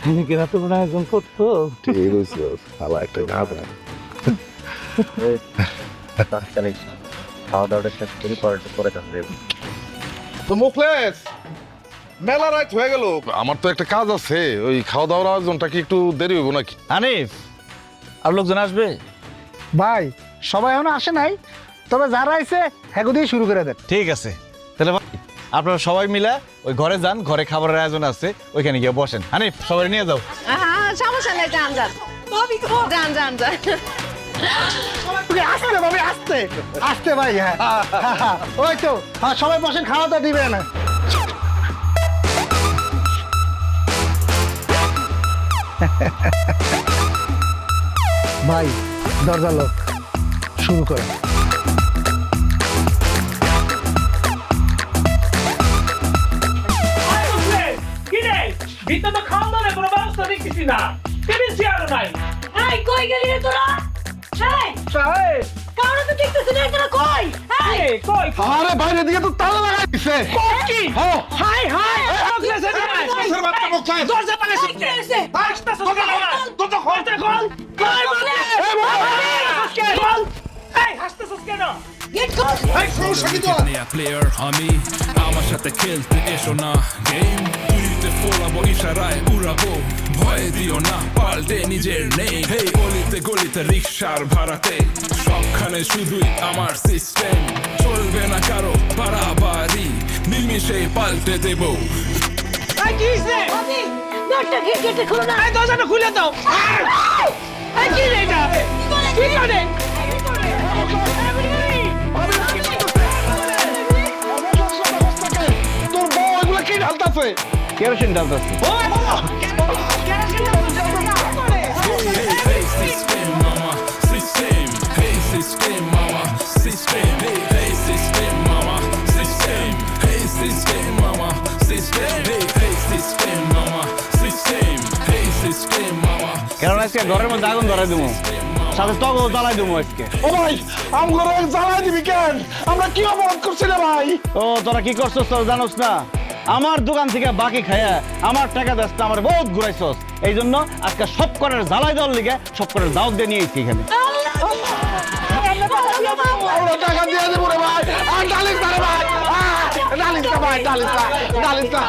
অনেকে রাতে বড় আয়োজন করতো। ঠিক হইছে, শালা একটা গাধা। খাওয়া দাওয়াটা শেষ করি, পরে যাচ্ছে। তো মুখলেস, মেলা রাত হয়ে গেল, আমার তো একটা কাজ আছে, ওই খাওয়া দাওয়ার আয়োজনটা কি একটু দেরি হইব নাকি? হানিফ, আর লোকজন আসবে? ভাই সবাই এখনো আসে নাই, তবে যারা আইছে হ্যাগো দিয়ে শুরু করে দেন। ঠিক আছে, তাহলে আপনারা সবাই মিলে ওই ঘরে যান, ঘরে খাবারের আয়োজন আছে, ওইখানে গিয়ে বসেন। হানিফ সবাই নিয়ে যাও। সমস্যা নেই, যান যান যান যান যান। আসতে ভাবি, আসতে আসতে ভাই। হ্যাঁ ওই তো, হ্যাঁ সবাই বসেন, খাওয়া দাওয়া দিবে না। ভাই দরজা লোক, শুরু করে। কি রে, ভিতরে তো খাওয়া দাওয়ার কোনো ব্যবস্থা দেখতেছি না, টেবিল চেয়ারও নাই। এই কই গেলি রে তোরা? এই সাহেব, কারণ তো দেখতেছিস না তোরা কই? এই এ, কই আরে বাইরে দিকে তো তালা লাগাই দিছে। কি? হাই হাই, মোখলেস এদিকে আয়। কিসের বাচ্চা মুখলেস? দরজা পালে এই কে এসে? আসতেছিস কেন? দরজা খোল, দরজা খোল। কই মোখলেস? খোল। এই হাসতেছিস কেন? গেট খোল। এই সমস্যা কি তোর? প্লেয়ার আমি আমার সাথে খেলতে এসো না গেম, তুইতে ফোলাবো ইশারায় উড়াবো, ভয় দিও না পাল্টে নিজের নেই। হেই অলিতে গলিতে রিক্সার ভাড়াতে সবখানে শুধুই আমার সিস্টেম, চলবে না কারো বাড়াবাড়ি, নিমিশে পাল্টে দেবো। এই কি হইছে? ভাবি, দরজা গেটে খোলো না। এই দরজাটা খুলে দাও। এই কি রে এটা? কি করে? তোর বউ এগুলো কি ঢালতাছে? Kerosene ডালতেছে। Hey system mama, system. Hey system mama, system. Hey system mama, system. Hey system mama, system. কারণ আজকে ঘরের মধ্যে আগুন ধরাই দেবো, সাথে তগও জ্বালাই দেবো আজকে। ও ভাই আমগুলো জ্বালাই দিবি কেন? আমরা কি অপরাধ করছি রে ভাই? ও তোরা কি করছস তোরা জানোস না? আমার দোকান থেকে বাকি খায়া আমার টাকা দাস আমার বহুত ঘুরাইছস, এই জন্য আজকে সব করার জ্বালাই দেওয়ার লিগে সব করার দাওয়াত দিয়ে নিয়েছি এখানে। আমরা টাকা দিয়ে দেবো রে ভাই। আর ডালিস না রে ভাই, ডালিস না ভাই, ডালিস না, ডালিস না।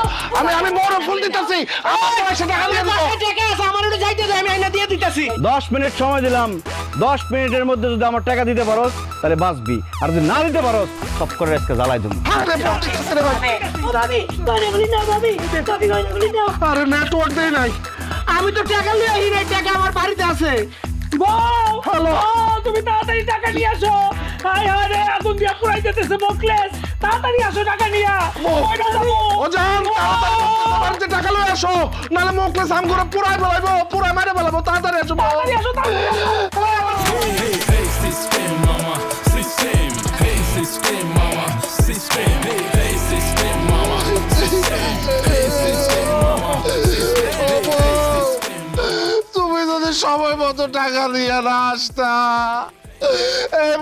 আমি বড় ফুল দিতেছি, আমার পয়সা টাকা দিয়ে দেবো। 10 মিনিট সময় দিলাম, 10 মিনিটের মধ্যে যদি আমার টাকা দিতে পারোস তাহলে বাঁচবি, আর যদি না দিতে পারোস সব করে আজকে জ্বালাই দেবো। আরে ফোন দিতেছি রে ভাই। আরে নেটওয়ার্ক দেই নাই। আমি তো টাকা নিয়ে আহি নাই, টাকা আমার বাড়িতে আছে। হ্যালো, তুমি তাড়াতাড়ি টাকা নিয়ে আসো। হায় হায় রে, আগুন দিয়া পুরাই যেতেছে মোকলেস, তাড়াতাড়ি আসো টাকা নিয়া। ও জান তাড়াতাড়ি টাকা লয়ে আসো, নালে মোকলেস আমগুলো পুরাই ফেলাইবো, পুরাই মারে ফেলাবো। তাড়াতাড়ি আসো, তাড়াতাড়ি আসো, Hey, hey, system, mama, system. Hey, system, mama, system. Hey, hey, system, mama, system. Hey, system, mama, system. Hey, hey, system. তুমি যদি সময় মতো টাকা দিয়ে না আসতা, এই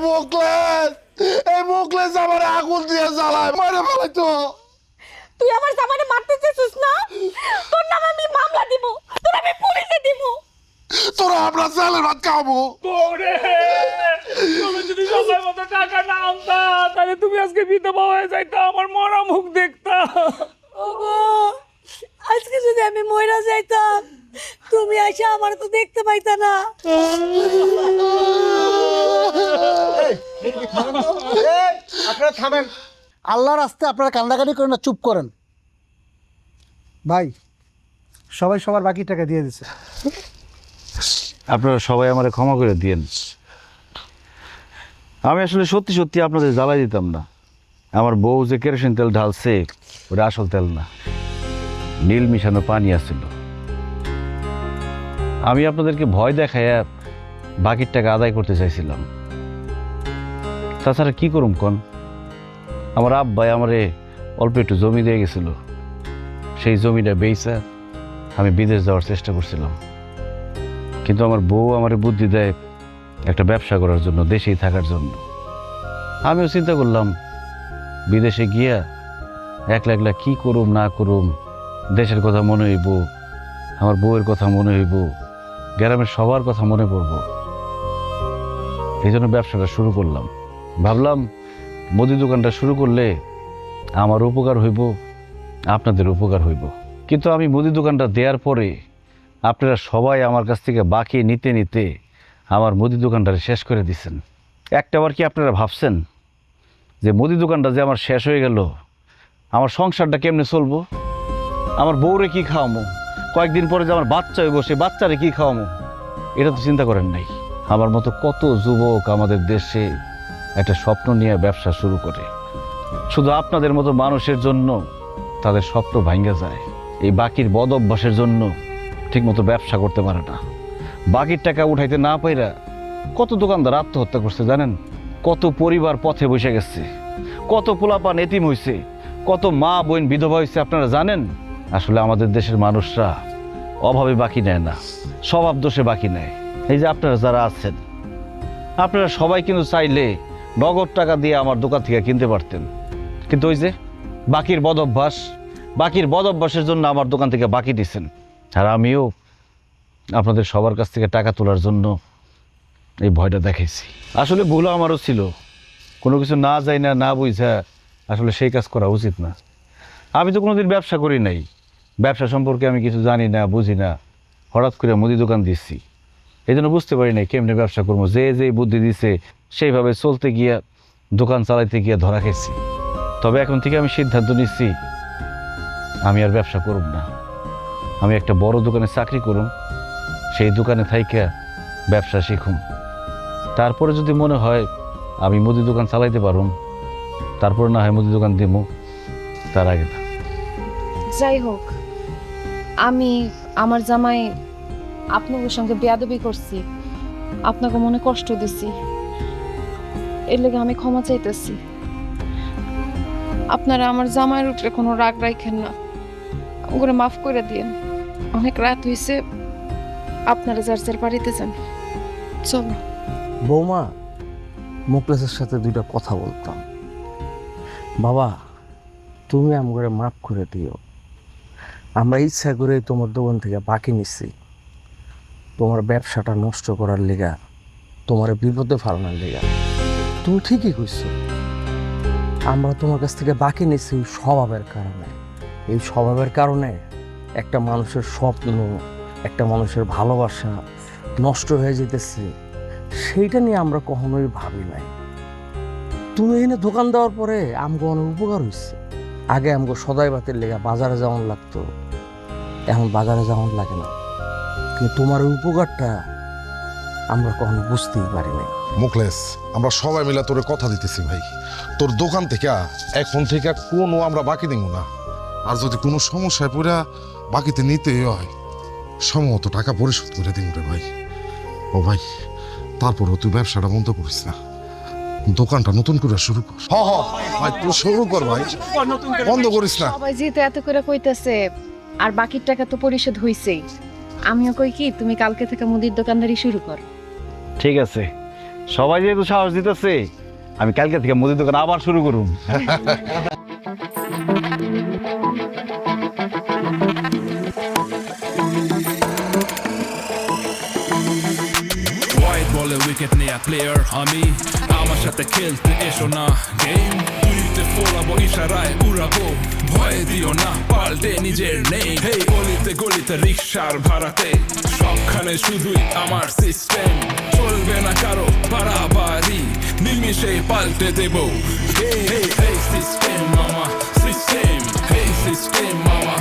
মোকলেস আমার আগুন দিয়ে জ্বালায় মারে ফেলাইতো। তুই আমার জামাইরে মারতে চাইছিস না? তোর নামে আমি মামলা দিব, তোর আমি পুলিশে দিব। তোরা আমরা চালের ভাত খাবো। ওরে, তুমি যদি সময় মতো টাকা না আনতা তাহলে তুমি আজকে বিধবা হয়ে যাইতা, আমার মরা মুখ দেখতা। ওগো, আজকে যদি আমি মইরা যাইতাম তুমি এসে আমার তো দেখতে পাইতা না। আপনারা থামেন, আল্লাহর রাস্তায় আপনারা কান্দাকাটি করেন না, চুপ করেন। ভাই সবাই সবার বাকি টাকা দিয়ে দিছে। আপনারা সবাই আমারে ক্ষমা করে দিয়েন। আমি আসলে সত্যি সত্যি আপনাদের জ্বালাই দিতাম না। আমার বউ যে কেরোসিন তেল ঢালছে ওটা আসল তেল না, নীল মিশানো পানি আসছিল। আমি আপনাদেরকে ভয় দেখাইয়া বাকির টাকা আদায় করতে চাইছিলাম। তাছাড়া কি করুম কন, আমার আব্বাই আমারে অল্প একটু জমি দিয়ে গেছিল, সেই জমিটা বেচা আমি বিদেশ যাওয়ার চেষ্টা করছিলাম। কিন্তু আমার বউ আমারে বুদ্ধি দেয় একটা ব্যবসা করার জন্য, দেশেই থাকার জন্য। আমিও চিন্তা করলাম বিদেশে গিয়া একলা একলা কী করুম না করুম, দেশের কথা মনে হইব, আমার বউয়ের কথা মনে হইব, গ্রামের সবার কথা মনে পড়ব। এই জন্য ব্যবসাটা শুরু করলাম। ভাবলাম মুদি দোকানটা শুরু করলে আমার উপকার হইব, আপনাদের উপকার হইব। কিন্তু আমি মুদি দোকানটা দেওয়ার পরে আপনারা সবাই আমার কাছ থেকে বাকি নিতে নিতে আমার মুদি দোকানটা শেষ করে দিচ্ছেন। একটাবার কি আপনারা ভাবছেন যে মুদি দোকানটা যে আমার শেষ হয়ে গেল, আমার সংসারটা কেমনে চলবো? আমার বউরে কি খাওয়ামো? কয়েকদিন পরে যে আমার বাচ্চা হইব, সেই বাচ্চারে কি খাওয়ামো? এটা তো চিন্তা করেন নাই। আমার মতো কত যুবক আমাদের দেশে একটা স্বপ্ন নিয়ে ব্যবসা শুরু করে, শুধু আপনাদের মতো মানুষের জন্য তাদের স্বপ্ন ভাঙ্গা যায়। এই বাকির বদ অভ্যাসের জন্য ঠিকমতো ব্যবসা করতে পারে না। বাকির টাকা উঠাইতে না পাইরা কত দোকানদার আত্মহত্যা করছে জানেন? কত পরিবার পথে বসে গেছে, কত পোলাপান এতিম হয়েছে, কত মা বোন বিধবা হয়েছে আপনারা জানেন? আসলে আমাদের দেশের মানুষরা অভাবে বাকি নেয় না, স্বভাব দোষে বাকি নেয়। এই যে আপনারা যারা আছেন, আপনারা সবাই কিন্তু চাইলে নগদ টাকা দিয়ে আমার দোকান থেকে কিনতে পারতেন, কিন্তু ওই যে বাকির বদ অভ্যাসের জন্য আমার দোকান থেকে বাকি দিচ্ছেন। আর আমিও আপনাদের সবার কাছ থেকে টাকা তোলার জন্য এই ভয়টা দেখাইছি। আসলে ভুল আমারও ছিল, কোনো কিছু না যাই না বুঝা আসলে সেই কাজ করা উচিত না। আমি তো কোনোদিন ব্যবসা করি নাই, ব্যবসা সম্পর্কে আমি কিছু জানি না বুঝি না, হঠাৎ করে মুদি দোকান দিচ্ছি। এই জন্য বুঝতে পারি নাই কেমনে ব্যবসা করবো। যে বুদ্ধি দিছে সেইভাবে চলতে গিয়া, দোকান চালাইতে গিয়া ধরা খেয়েছি। তবে এখন থেকে আমি সিদ্ধান্ত নিচ্ছি আমি আর ব্যবসা করব না। আমি একটা বড় দোকানে চাকরি করুম, সেই দোকানে থাইকা ব্যবসা শিখুম। তারপরে যদি মনে হয় আমি মুদি দোকান চালাইতে পারুম, তারপরে না হয় মুদি দোকান দিব, তার আগে না। যাই হোক, আমি আমার জামাই আপনাদের সঙ্গে বেয়াদবি করছি, আপনাকে মনে কষ্ট দিছি, এর লেগে আমি ক্ষমা চাইতেছি। আপনারা আমার জামাইয়ের উপরে কোনো রাগ রাখেন না, ওগুলো মাফ করে দিন। অনেক রাত হয়েছে, আপনারা যার যার বাড়িতে যান, চলো। বৌমা, মুকলেসের সাথে দুইটা কথা বলতাম। বাবা, তুমি আমাকে মাফ করে দিও। আমরা ইচ্ছা করে তোমার দোকান থেকে বাকি নিচ্ছি, তোমার ব্যবসাটা নষ্ট করার লেগা, তোমার বিপদে ফালানোর লেগা। তুমি ঠিকই কইছো, আমরা তোমার কাছ থেকে বাকি নিচ্ছি ওই স্বভাবের কারণে। এই স্বভাবের কারণে একটা মানুষের স্বপ্ন, একটা মানুষের ভালোবাসা নষ্ট হয়ে যেতেছে, সেইটা নিয়ে আমরা কখনোই ভাবি নাই। তুমি এখানে দোকান দেওয়ার পরে আমগো অনেক উপকার হয়েছে। আগে আমগো সদাই বাতের লেগা বাজারে যাওয়ান লাগতো, এখন বাজারে যাওয়ান লাগে না। কিন্তু তোমার ওই উপকারটা আমরা কখনো বুঝতেই পারি নাই। মুকলেশ, আমরা সবাই মিলে তোরে কথা দিতেছি ভাই, তোর দোকান থেকে এখন থেকে কোনো আমরা বাকি দিব না। আর যদি কোনো সমস্যায় পড়া বাকিতে নিতেই হয়, সম্ভবত টাকা পরিশোধ করে দিব রে ভাই। ও ভাই, তারপরও তুই ব্যবসাটা বন্ধ করিস না, দোকানটা নতুন করে শুরু কর। ভাই তুই শুরু কর ভাই, বন্ধ করিস না। সবাই যেহেতু এত করে কইতাছে, আর বাকির টাকা তো পরিশোধ হইছেই, আমিও কই কি তুমি কালকে থেকে মুদির দোকানদারি শুরু কর। ঠিক আছে, সবাই যেহেতু সাহস দিতেছে, আমি কালকে থেকে মুদির দোকান আবার শুরু করুম। হোয়াইট বলে উইকেট নেয়া প্লেয়ার আমি, আমার সাথে খেলতে এসো না গেম, তুইতে ফোলাবো ইশারায় উড়াবো, ভয় দিও না পাল্টে নিজের নেই। হেই গলিতে গলিতে রিক্সার ভাড়াতে, সবখানে শুধুই আমার সিস্টেম, চলবে না কারো বাড়াবাড়ি, নিমিশে পাল্টে দেবো। হেই হেই হেই সিস্টেম মামা, সিস্টেম, হেই সিস্টেম মামা।